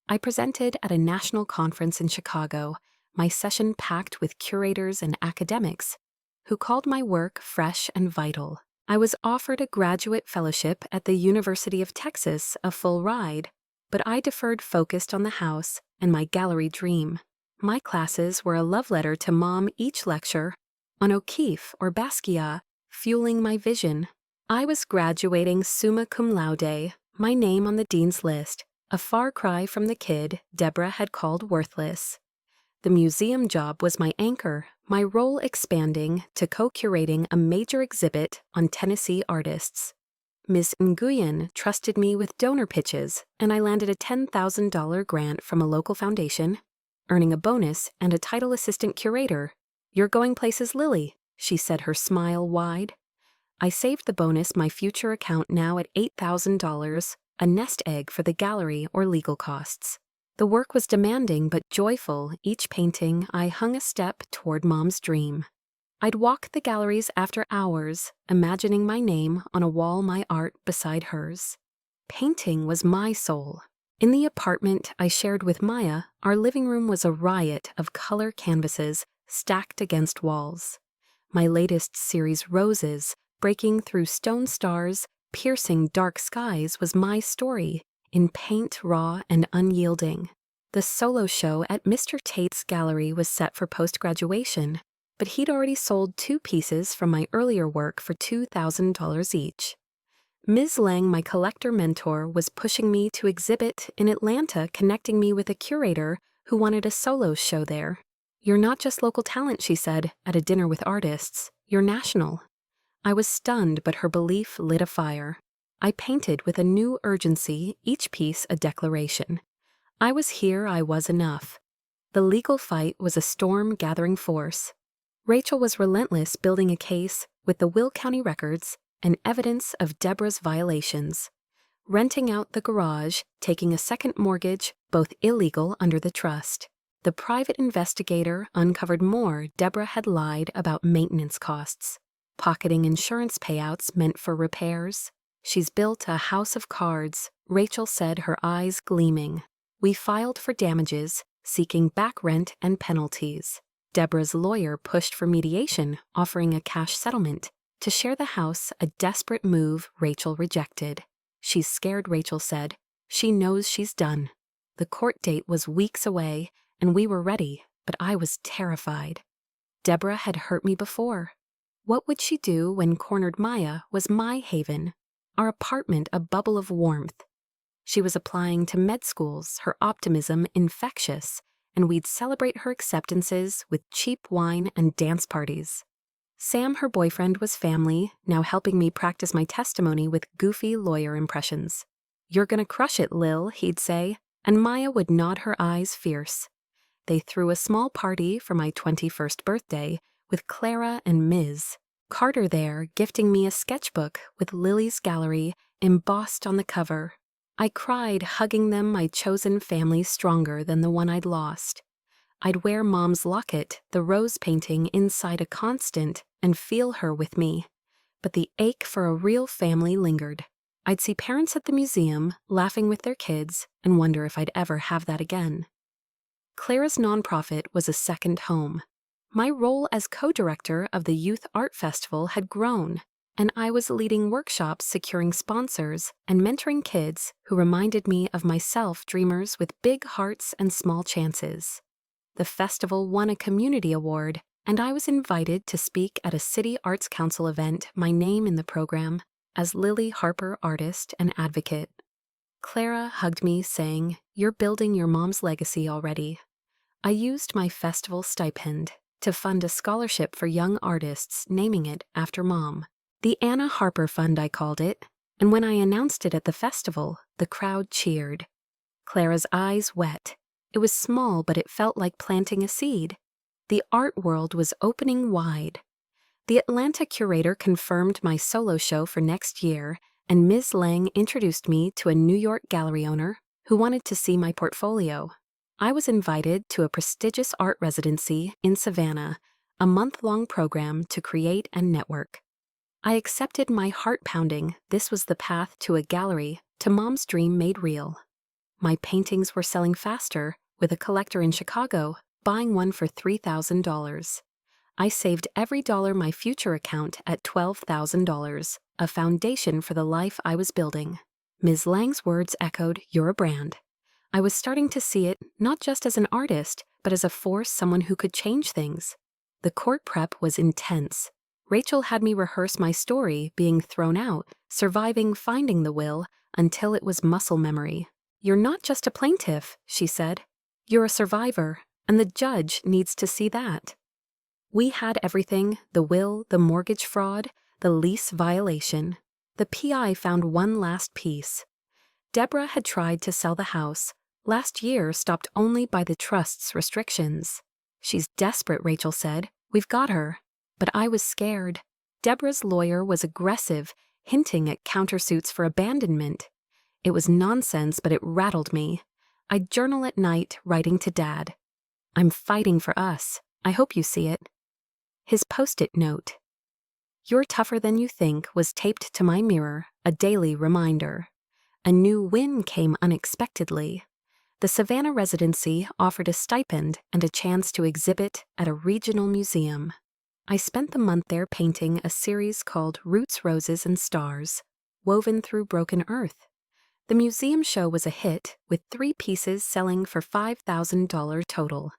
I presented at a national conference in Chicago, my session packed with curators and academics who called my work fresh and vital. I was offered a graduate fellowship at the University of Texas, a full ride, but I deferred, focused on the house and my gallery dream. My classes were a love letter to Mom, each lecture on O'Keeffe or Basquiat, fueling my vision. I was graduating summa cum laude, my name on the dean's list, a far cry from the kid Deborah had called worthless. The museum job was my anchor, my role expanding to co-curating a major exhibit on Tennessee artists. Ms. Nguyen trusted me with donor pitches, and I landed a $10,000 grant from a local foundation, earning a bonus and a title assistant curator. "You're going places, Lily," she said, her smile wide. I saved the bonus, my future account now at $8,000, a nest egg for the gallery or legal costs. The work was demanding but joyful. Each painting I hung a step toward Mom's dream. I'd walk the galleries after hours, imagining my name on a wall, my art beside hers. Painting was my soul. In the apartment I shared with Maya, our living room was a riot of color canvases stacked against walls. My latest series, Roses, breaking through stone stars, piercing dark skies, was my story, in paint, raw and unyielding. The solo show at Mr. Tate's gallery was set for post-graduation, but he'd already sold 2 pieces from my earlier work for $2,000 each. Ms. Lang, my collector mentor, was pushing me to exhibit in Atlanta, connecting me with a curator who wanted a solo show there. "You're not just local talent," she said, at a dinner with artists. "You're national." I was stunned, but her belief lit a fire. I painted with a new urgency, each piece a declaration. I was here, I was enough. The legal fight was a storm gathering force. Rachel was relentless, building a case with the Will County records and evidence of Deborah's violations. Renting out the garage, taking a second mortgage, both illegal under the trust. The private investigator uncovered more. Deborah had lied about maintenance costs, pocketing insurance payouts meant for repairs. "She's built a house of cards," Rachel said, her eyes gleaming. We filed for damages, seeking back rent and penalties. Deborah's lawyer pushed for mediation, offering a cash settlement. To share the house, a desperate move Rachel rejected. "She's scared," Rachel said. "She knows she's done." The court date was weeks away, and we were ready, but I was terrified. Deborah had hurt me before. What would she do when cornered? Maya was my haven, our apartment a bubble of warmth. She was applying to med schools, her optimism infectious, and we'd celebrate her acceptances with cheap wine and dance parties. Sam, her boyfriend, was family, now helping me practice my testimony with goofy lawyer impressions. "You're gonna crush it, Lil," he'd say, and Maya would nod her eyes fierce. They threw a small party for my 21st birthday with Clara and Ms. Carter there, gifting me a sketchbook with Lily's gallery embossed on the cover. I cried, hugging them, my chosen family stronger than the one I'd lost. I'd wear Mom's locket, the rose painting inside a constant, and feel her with me. But the ache for a real family lingered. I'd see parents at the museum, laughing with their kids, and wonder if I'd ever have that again. Clara's nonprofit was a second home. My role as co-director of the Youth Art Festival had grown, and I was leading workshops, securing sponsors, and mentoring kids who reminded me of myself, dreamers with big hearts and small chances. The festival won a community award, and I was invited to speak at a City Arts Council event, my name in the program, as Lily Harper, artist and advocate. Clara hugged me, saying, "You're building your mom's legacy already." I used my festival stipend to fund a scholarship for young artists, naming it after Mom. The Anna Harper Fund, I called it, and when I announced it at the festival, the crowd cheered. Clara's eyes wet. It was small, but it felt like planting a seed. The art world was opening wide. The Atlanta curator confirmed my solo show for next year, and Ms. Lang introduced me to a New York gallery owner who wanted to see my portfolio. I was invited to a prestigious art residency in Savannah, a month-long program to create and network. I accepted, my heart pounding. This was the path to a gallery, to Mom's dream made real. My paintings were selling faster, with a collector in Chicago buying one for $3,000. I saved every dollar my future account at $12,000, a foundation for the life I was building. Ms. Lang's words echoed, "You're a brand." I was starting to see it not just as an artist, but as a force, someone who could change things. The court prep was intense. Rachel had me rehearse my story, being thrown out, surviving, finding the will, until it was muscle memory. "You're not just a plaintiff," she said. "You're a survivor, and the judge needs to see that." We had everything: the will, the mortgage fraud, the lease violation. The PI found one last piece. Deborah had tried to sell the house, last year stopped only by the trust's restrictions. "She's desperate," Rachel said. "We've got her." But I was scared. Deborah's lawyer was aggressive, hinting at countersuits for abandonment. It was nonsense, but it rattled me. I'd journal at night, writing to Dad. "I'm fighting for us. I hope you see it." His post-it note, "You're tougher than you think," was taped to my mirror, a daily reminder. A new win came unexpectedly. The Savannah residency offered a stipend and a chance to exhibit at a regional museum. I spent the month there painting a series called Roots, Roses, and Stars, woven through broken earth. The museum show was a hit, with 3 pieces selling for $5,000 total,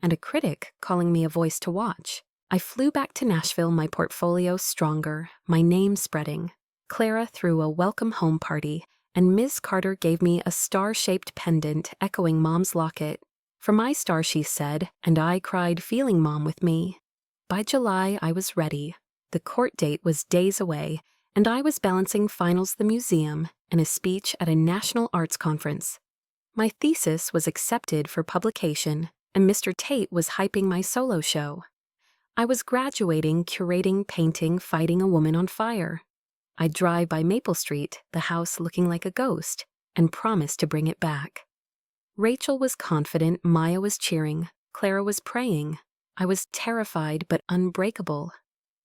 and a critic calling me a voice to watch. I flew back to Nashville, my portfolio stronger, my name spreading. Clara threw a welcome home party, and Ms. Carter gave me a star-shaped pendant echoing Mom's locket. "For my star," she said, and I cried, feeling Mom with me. By July, I was ready. The court date was days away, and I was balancing finals, the museum, and a speech at a national arts conference. My thesis was accepted for publication, and Mr. Tate was hyping my solo show. I was graduating, curating, painting, fighting a woman on fire. I'd drive by Maple Street, the house looking like a ghost, and promise to bring it back. Rachel was confident, Maya was cheering, Clara was praying. I was terrified but unbreakable.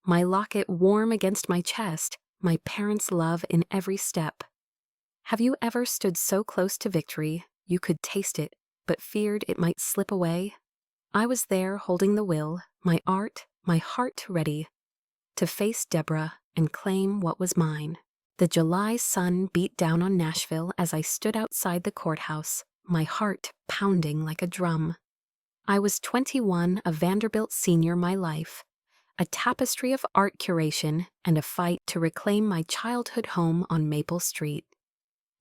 My locket warm against my chest, my parents' love in every step. Have you ever stood so close to victory you could taste it, but feared it might slip away? I was there, holding the will, my art, my heart ready to face Deborah and claim what was mine. The July sun beat down on Nashville as I stood outside the courthouse, my heart pounding like a drum. I was 21, a Vanderbilt senior, my life, a tapestry of art curation and a fight to reclaim my childhood home on Maple Street.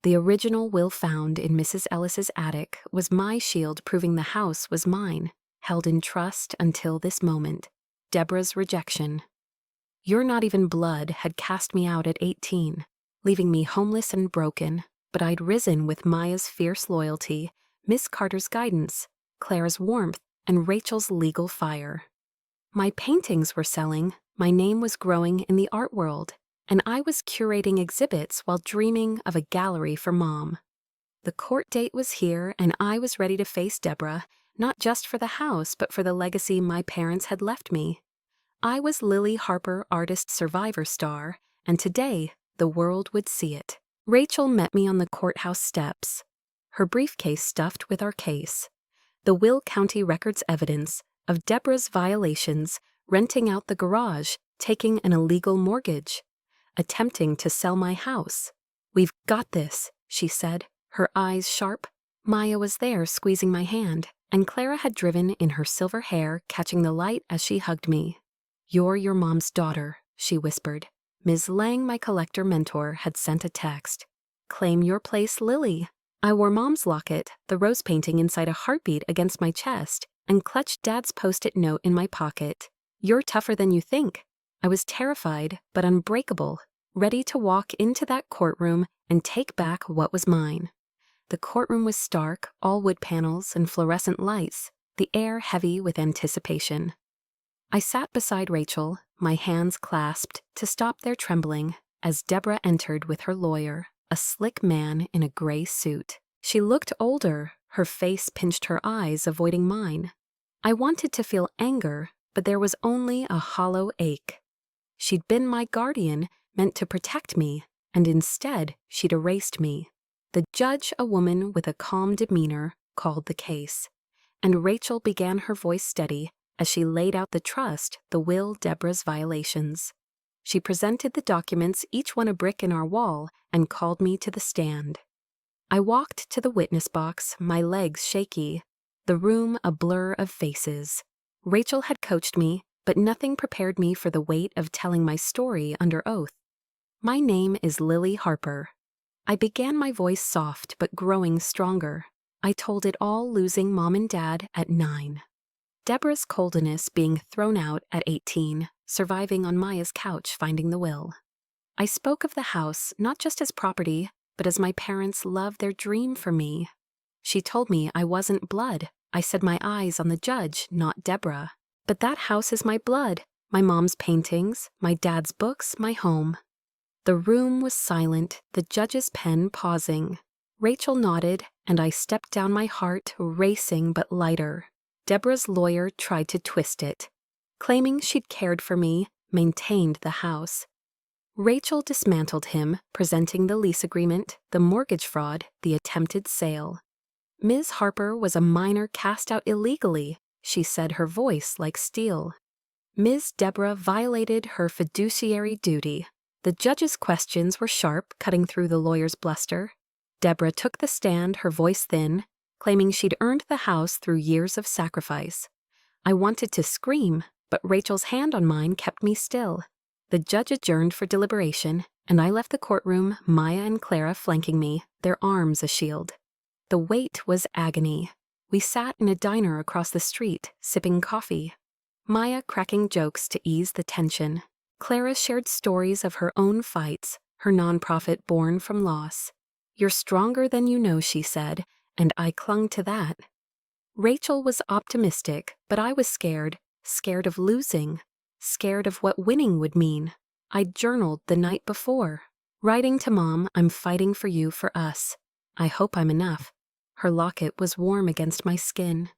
The original will found in Mrs. Ellis's attic was my shield, proving the house was mine, held in trust until this moment. Deborah's rejection. "You're not even blood," had cast me out at 18, leaving me homeless and broken, but I'd risen with Maya's fierce loyalty, Miss Carter's guidance, Clara's warmth, and Rachel's legal fire. My paintings were selling, my name was growing in the art world, and I was curating exhibits while dreaming of a gallery for Mom. The court date was here, and I was ready to face Deborah, not just for the house, but for the legacy my parents had left me. I was Lily Harper, artist survivor star, and today the world would see it. Rachel met me on the courthouse steps, her briefcase stuffed with our case. The Will County records evidence of Deborah's violations, renting out the garage, taking an illegal mortgage, attempting to sell my house. "We've got this," she said, her eyes sharp. Maya was there, squeezing my hand, and Clara had driven in her silver hair, catching the light as she hugged me. "You're your mom's daughter," she whispered. Ms. Lang, my collector mentor, had sent a text. "Claim your place, Lily." I wore Mom's locket, the rose painting inside a heartbeat against my chest, and clutched Dad's post-it note in my pocket. "You're tougher than you think." I was terrified, but unbreakable, ready to walk into that courtroom and take back what was mine. The courtroom was stark, all wood panels and fluorescent lights, the air heavy with anticipation. I sat beside Rachel, my hands clasped to stop their trembling, as Deborah entered with her lawyer, a slick man in a gray suit. She looked older, her face pinched her eyes, avoiding mine. I wanted to feel anger, but there was only a hollow ache. She'd been my guardian, meant to protect me, and instead she'd erased me. The judge, a woman with a calm demeanor, called the case, and Rachel began her voice steady as she laid out the trust, the will, Deborah's violations. She presented the documents, each one a brick in our wall, and called me to the stand. I walked to the witness box, my legs shaky, the room a blur of faces. Rachel had coached me, but nothing prepared me for the weight of telling my story under oath. "My name is Lily Harper." I began, my voice soft but growing stronger. I told it all, losing Mom and Dad at 9. Deborah's coldness being thrown out at 18, surviving on Maya's couch finding the will. I spoke of the house not just as property, but as my parents' love, their dream for me. She told me I wasn't blood. I said my eyes on the judge, not Deborah. "But that house is my blood, my mom's paintings, my dad's books, my home." The room was silent, the judge's pen pausing. Rachel nodded, and I stepped down, my heart racing but lighter. Deborah's lawyer tried to twist it, claiming she'd cared for me, maintained the house. Rachel dismantled him, presenting the lease agreement, the mortgage fraud, the attempted sale. Ms. Harper was a minor cast out illegally, she said, her voice like steel. Ms. Deborah violated her fiduciary duty. The judge's questions were sharp, cutting through the lawyer's bluster. Deborah took the stand, her voice thin, claiming she'd earned the house through years of sacrifice. I wanted to scream, but Rachel's hand on mine kept me still. The judge adjourned for deliberation, and I left the courtroom, Maya and Clara flanking me, their arms a shield. The wait was agony. We sat in a diner across the street, sipping coffee. Maya cracking jokes to ease the tension. Clara shared stories of her own fights, her nonprofit born from loss. "You're stronger than you know," she said, and I clung to that. Rachel was optimistic, but I was scared of losing, scared of what winning would mean. I'd journaled the night before, writing to Mom, "I'm fighting for you, for us. I hope I'm enough." Her locket was warm against my skin.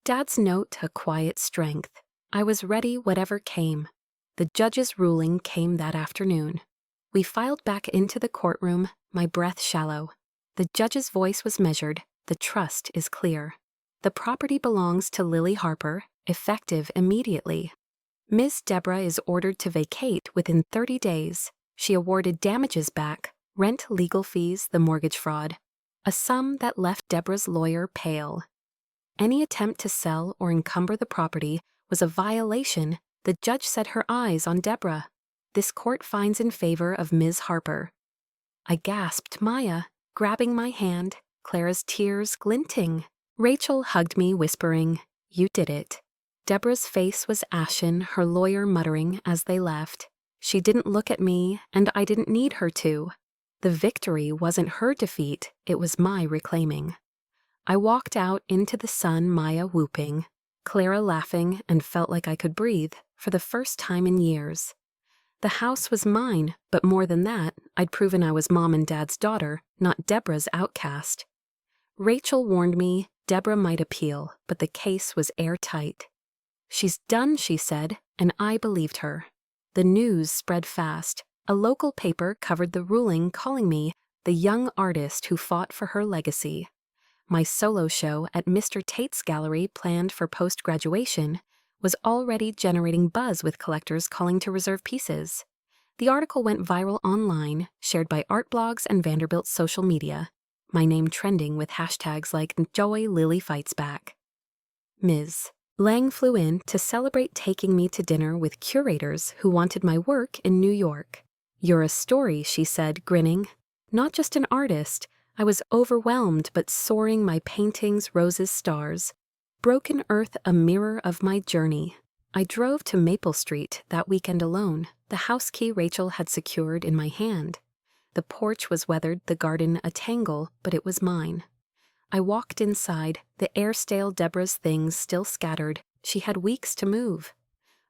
Dad's note, a quiet strength. I was ready whatever came. The judge's ruling came that afternoon. We filed back into the courtroom, my breath shallow. The judge's voice was measured. The trust is clear. The property belongs to Lily Harper, effective immediately. Ms. Deborah is ordered to vacate within 30 days. She awarded damages back, rent, legal fees, the mortgage fraud, a sum that left Deborah's lawyer pale. Any attempt to sell or encumber the property was a violation. The judge set her eyes on Deborah. "This court finds in favor of Ms. Harper." I gasped, Maya, grabbing my hand, Clara's tears glinting. Rachel hugged me, whispering, "You did it." Deborah's face was ashen, her lawyer muttering as they left. She didn't look at me, and I didn't need her to. The victory wasn't her defeat, it was my reclaiming. I walked out into the sun, Maya whooping, Clara laughing, and felt like I could breathe for the first time in years. The house was mine, but more than that, I'd proven I was Mom and Dad's daughter, not Deborah's outcast. Rachel warned me Deborah might appeal, but the case was airtight. "She's done," she said, and I believed her. The news spread fast. A local paper covered the ruling, calling me the young artist who fought for her legacy. My solo show at Mr. Tate's gallery, planned for post-graduation, was already generating buzz with collectors calling to reserve pieces. The article went viral online, shared by art blogs and Vanderbilt's social media, my name trending with hashtags like "Joy Lily Fights Back." Ms. Lang flew in to celebrate taking me to dinner with curators who wanted my work in New York. "You're a story," she said, grinning. "Not just an artist." I was overwhelmed but soaring, my paintings roses, stars. Broken Earth, a mirror of my journey. I drove to Maple Street that weekend alone, the house key Rachel had secured in my hand. The porch was weathered, the garden a tangle, but it was mine. I walked inside, the air-stale Deborah's things still scattered. She had weeks to move.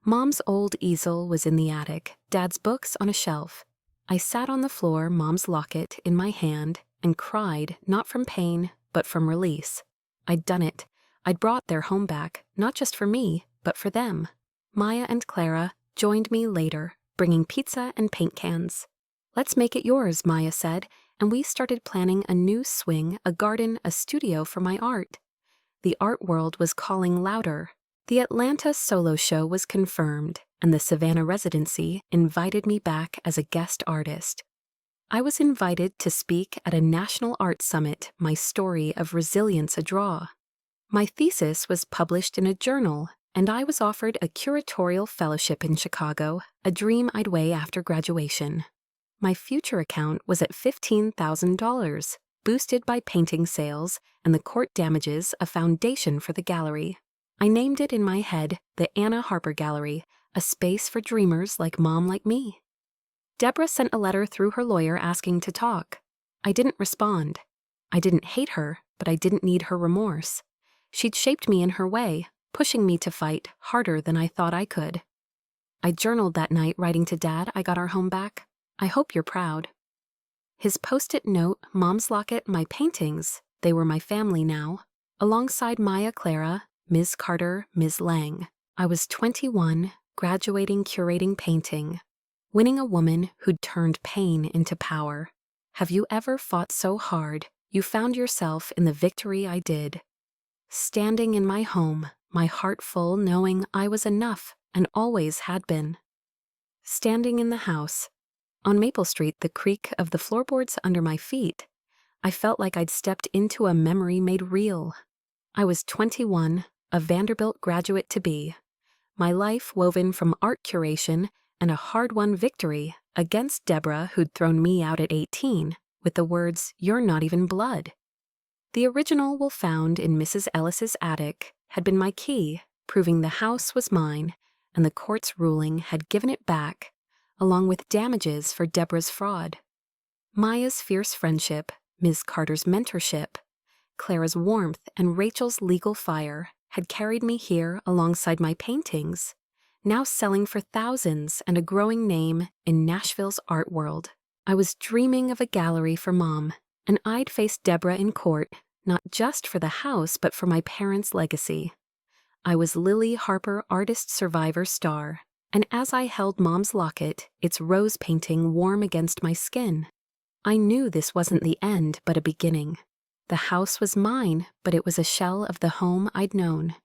Mom's old easel was in the attic, Dad's books on a shelf. I sat on the floor, Mom's locket in my hand, and cried, not from pain, but from release. I'd done it. I'd brought their home back, not just for me, but for them. Maya and Clara joined me later, bringing pizza and paint cans. "Let's make it yours," Maya said, and we started planning a new swing, a garden, a studio for my art. The art world was calling louder. The Atlanta solo show was confirmed, and the Savannah residency invited me back as a guest artist. I was invited to speak at a national art summit, my story of resilience a draw. My thesis was published in a journal, and I was offered a curatorial fellowship in Chicago, a dream I'd weigh after graduation. My future account was at $15,000, boosted by painting sales and the court damages, a foundation for the gallery. I named it in my head the Anna Harper Gallery, a space for dreamers like Mom like me. Deborah sent a letter through her lawyer asking to talk. I didn't respond. I didn't hate her, but I didn't need her remorse. She'd shaped me in her way, pushing me to fight harder than I thought I could. I journaled that night, writing to Dad I got our home back. "I hope you're proud." His post-it note, Mom's locket, my paintings, they were my family now. Alongside Maya, Clara, Ms. Carter, Ms. Lang. I was 21, graduating, curating painting, winning a woman who'd turned pain into power. Have you ever fought so hard you found yourself in the victory I did? Standing in my home, my heart full, knowing I was enough and always had been. Standing in the house, on Maple Street, the creak of the floorboards under my feet, I felt like I'd stepped into a memory made real. I was 21, a Vanderbilt graduate to be. My life woven from art curation and a hard-won victory against Deborah, who'd thrown me out at 18, with the words, "You're not even blood." The original will found in Mrs. Ellis's attic had been my key, proving the house was mine, and the court's ruling had given it back, along with damages for Deborah's fraud. Maya's fierce friendship, Ms. Carter's mentorship, Clara's warmth, and Rachel's legal fire had carried me here alongside my paintings, now selling for thousands and a growing name in Nashville's art world. I was dreaming of a gallery for Mom, and I'd face Deborah in court, not just for the house but for my parents' legacy. I was Lily Harper, artist survivor star, and as I held Mom's locket, its rose painting warm against my skin, I knew this wasn't the end but a beginning. The house was mine, but it was a shell of the home I'd known.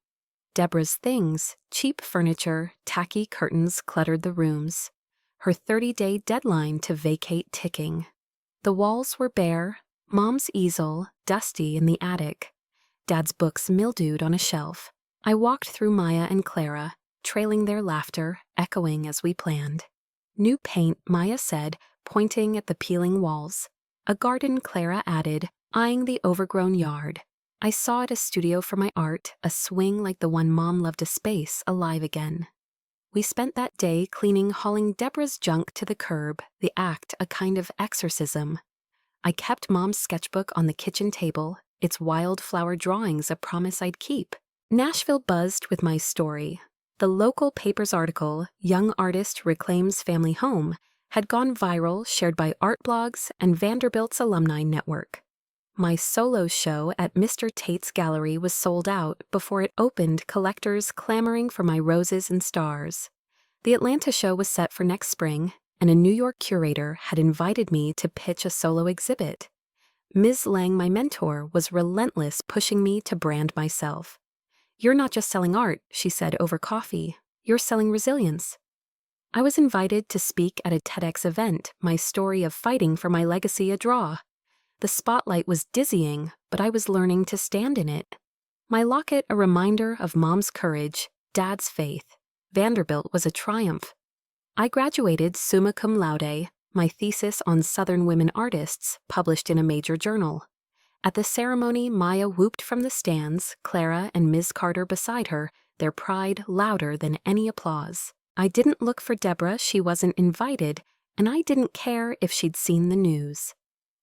Deborah's things, cheap furniture, tacky curtains cluttered the rooms, her 30-day deadline to vacate ticking. The walls were bare, Mom's easel dusty in the attic, Dad's books mildewed on a shelf. I walked through Maya and Clara, trailing their laughter, echoing as we planned. "New paint," Maya said, pointing at the peeling walls. "A garden," Clara added, eyeing the overgrown yard. I saw it a studio for my art, a swing like the one Mom loved, a space alive again. We spent that day cleaning, hauling Deborah's junk to the curb, the act a kind of exorcism. I kept Mom's sketchbook on the kitchen table, its wildflower drawings a promise I'd keep. Nashville buzzed with my story. The local paper's article, "Young Artist Reclaims Family Home," had gone viral, shared by art blogs and Vanderbilt's alumni network. My solo show at Mr. Tate's gallery was sold out before it opened, collectors clamoring for my roses and stars. The Atlanta show was set for next spring, and a New York curator had invited me to pitch a solo exhibit. Ms. Lang, my mentor, was relentless, pushing me to brand myself. "You're not just selling art," she said over coffee. "You're selling resilience." I was invited to speak at a TEDx event, my story of fighting for my legacy a draw. The spotlight was dizzying, but I was learning to stand in it. My locket a reminder of Mom's courage, Dad's faith. Vanderbilt was a triumph. I graduated summa cum laude, my thesis on Southern women artists published in a major journal. At the ceremony, Maya whooped from the stands, Clara and Ms. Carter beside her, their pride louder than any applause. I didn't look for Deborah, she wasn't invited, and I didn't care if she'd seen the news.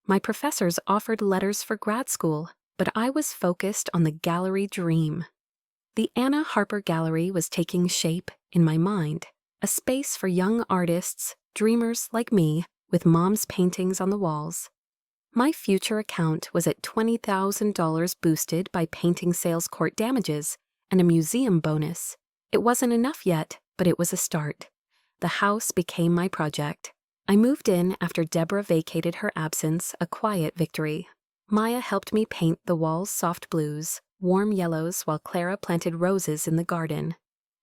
My professors offered letters for grad school, but I was focused on the gallery dream. The Anna Harper Gallery was taking shape in my mind, a space for young artists, dreamers like me, with Mom's paintings on the walls. My future account was at $20,000 boosted by painting sales court damages and a museum bonus. It wasn't enough yet, but it was a start. The house became my project. I moved in after Deborah vacated her absence, a quiet victory. Maya helped me paint the walls soft blues, warm yellows, while Clara planted roses in the garden.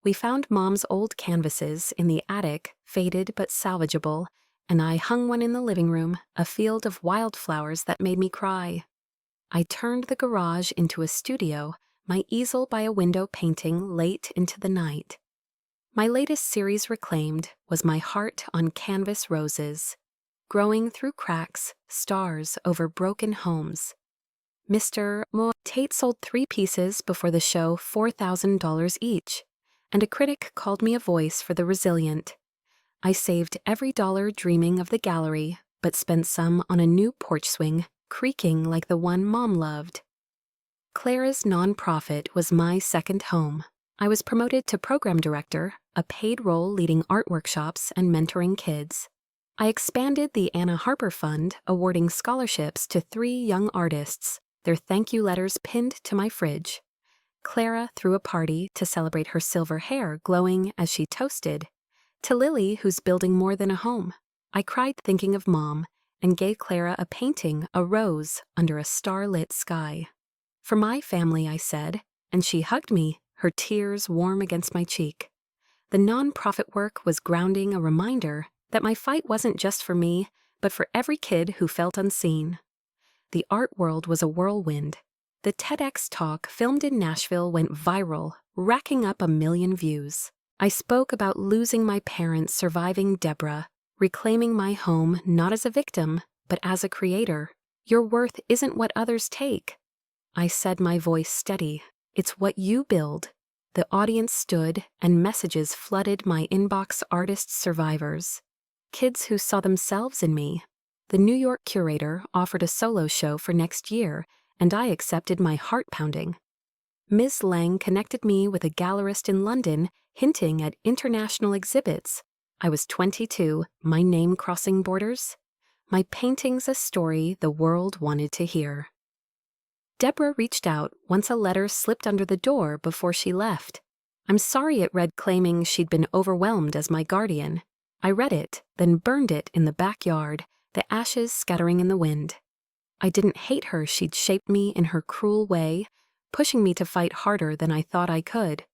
We found Mom's old canvases in the attic, faded but salvageable, and I hung one in the living room, a field of wildflowers that made me cry. I turned the garage into a studio, my easel by a window painting late into the night. My latest series reclaimed was my heart on canvas roses, growing through cracks, stars over broken homes. Mr. Tate sold 3 pieces before the show, $4,000 each, and a critic called me a voice for the resilient. I saved every dollar dreaming of the gallery, but spent some on a new porch swing, creaking like the one Mom loved. Clara's nonprofit was my second home. I was promoted to program director, a paid role leading art workshops and mentoring kids. I expanded the Anna Harper Fund, awarding scholarships to 3 young artists, their thank you letters pinned to my fridge. Clara threw a party to celebrate her silver hair glowing as she toasted. To Lily, who's building more than a home. I cried thinking of Mom and gave Clara a painting, a rose, under a starlit sky. For my family, I said, and she hugged me, her tears warm against my cheek. The nonprofit work was grounding, a reminder that my fight wasn't just for me, but for every kid who felt unseen. The art world was a whirlwind. The TEDx talk filmed in Nashville went viral, racking up 1 million views. I spoke about losing my parents, surviving Deborah, reclaiming my home not as a victim, but as a creator. Your worth isn't what others take. I said, my voice steady. It's what you build. The audience stood, and messages flooded my inbox, artists, survivors. Kids who saw themselves in me. The New York curator offered a solo show for next year, and I accepted, my heart pounding. Ms. Lang connected me with a gallerist in London, hinting at international exhibits. I was 22, my name crossing borders. My paintings a story the world wanted to hear. Deborah reached out once a letter slipped under the door before she left. I'm sorry, it read, claiming she'd been overwhelmed as my guardian. I read it, then burned it in the backyard, the ashes scattering in the wind. I didn't hate her, she'd shaped me in her cruel way, pushing me to fight harder than I thought I could.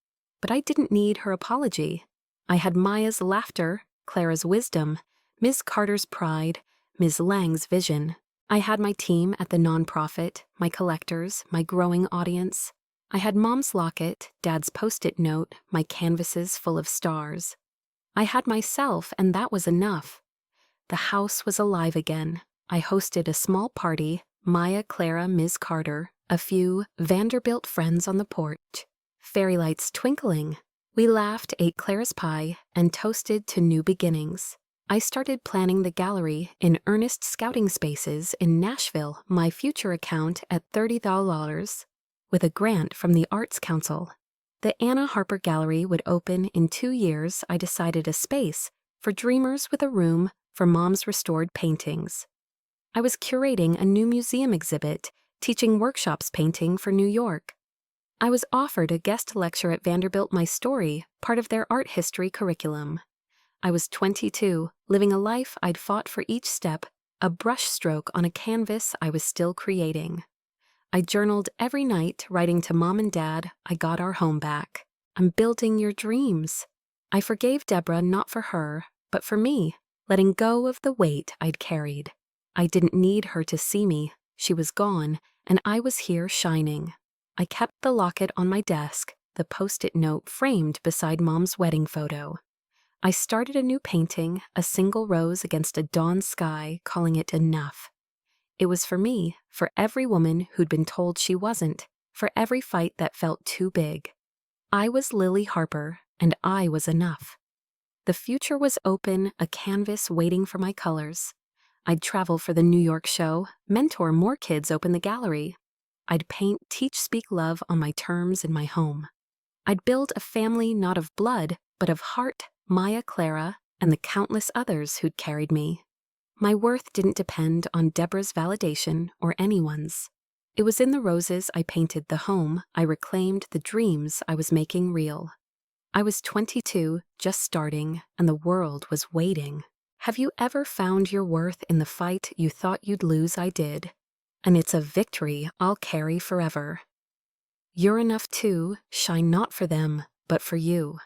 But I didn't need her apology. I had Maya's laughter, Clara's wisdom, Ms. Carter's pride, Ms. Lang's vision. I had my team at the nonprofit, my collectors, my growing audience. I had Mom's locket, Dad's post-it note, my canvases full of stars. I had myself, and that was enough. The house was alive again. I hosted a small party, Maya, Clara, Ms. Carter, a few Vanderbilt friends on the porch, fairy lights twinkling. We laughed, ate Clara's pie, and toasted to new beginnings. I started planning the gallery in earnest, scouting spaces in Nashville, my future account at $30,000, with a grant from the Arts Council. The Anna Harper Gallery would open in 2 years. I decided a space for dreamers with a room for Mom's restored paintings. I was curating a new museum exhibit, teaching workshops painting for New York. I was offered a guest lecture at Vanderbilt, my story, part of their art history curriculum. I was 22, living a life I'd fought for each step, a brushstroke on a canvas I was still creating. I journaled every night, writing to Mom and Dad, I got our home back. I'm building your dreams. I forgave Deborah, not for her, but for me, letting go of the weight I'd carried. I didn't need her to see me. She was gone, and I was here shining. I kept the locket on my desk, the post-it note framed beside Mom's wedding photo. I started a new painting, a single rose against a dawn sky, calling it enough. It was for me, for every woman who'd been told she wasn't, for every fight that felt too big. I was Lily Harper, and I was enough. The future was open, a canvas waiting for my colors. I'd travel for the New York show, mentor more kids open the gallery. I'd paint Teach Speak Love on my terms in my home. I'd build a family not of blood, but of heart, Maya Clara, and the countless others who'd carried me. My worth didn't depend on Deborah's validation or anyone's. It was in the roses I painted the home I reclaimed the dreams I was making real. I was 22, just starting, and the world was waiting. Have you ever found your worth in the fight you thought you'd lose? I did. And it's a victory I'll carry forever. You're enough too, shine not for them, but for you.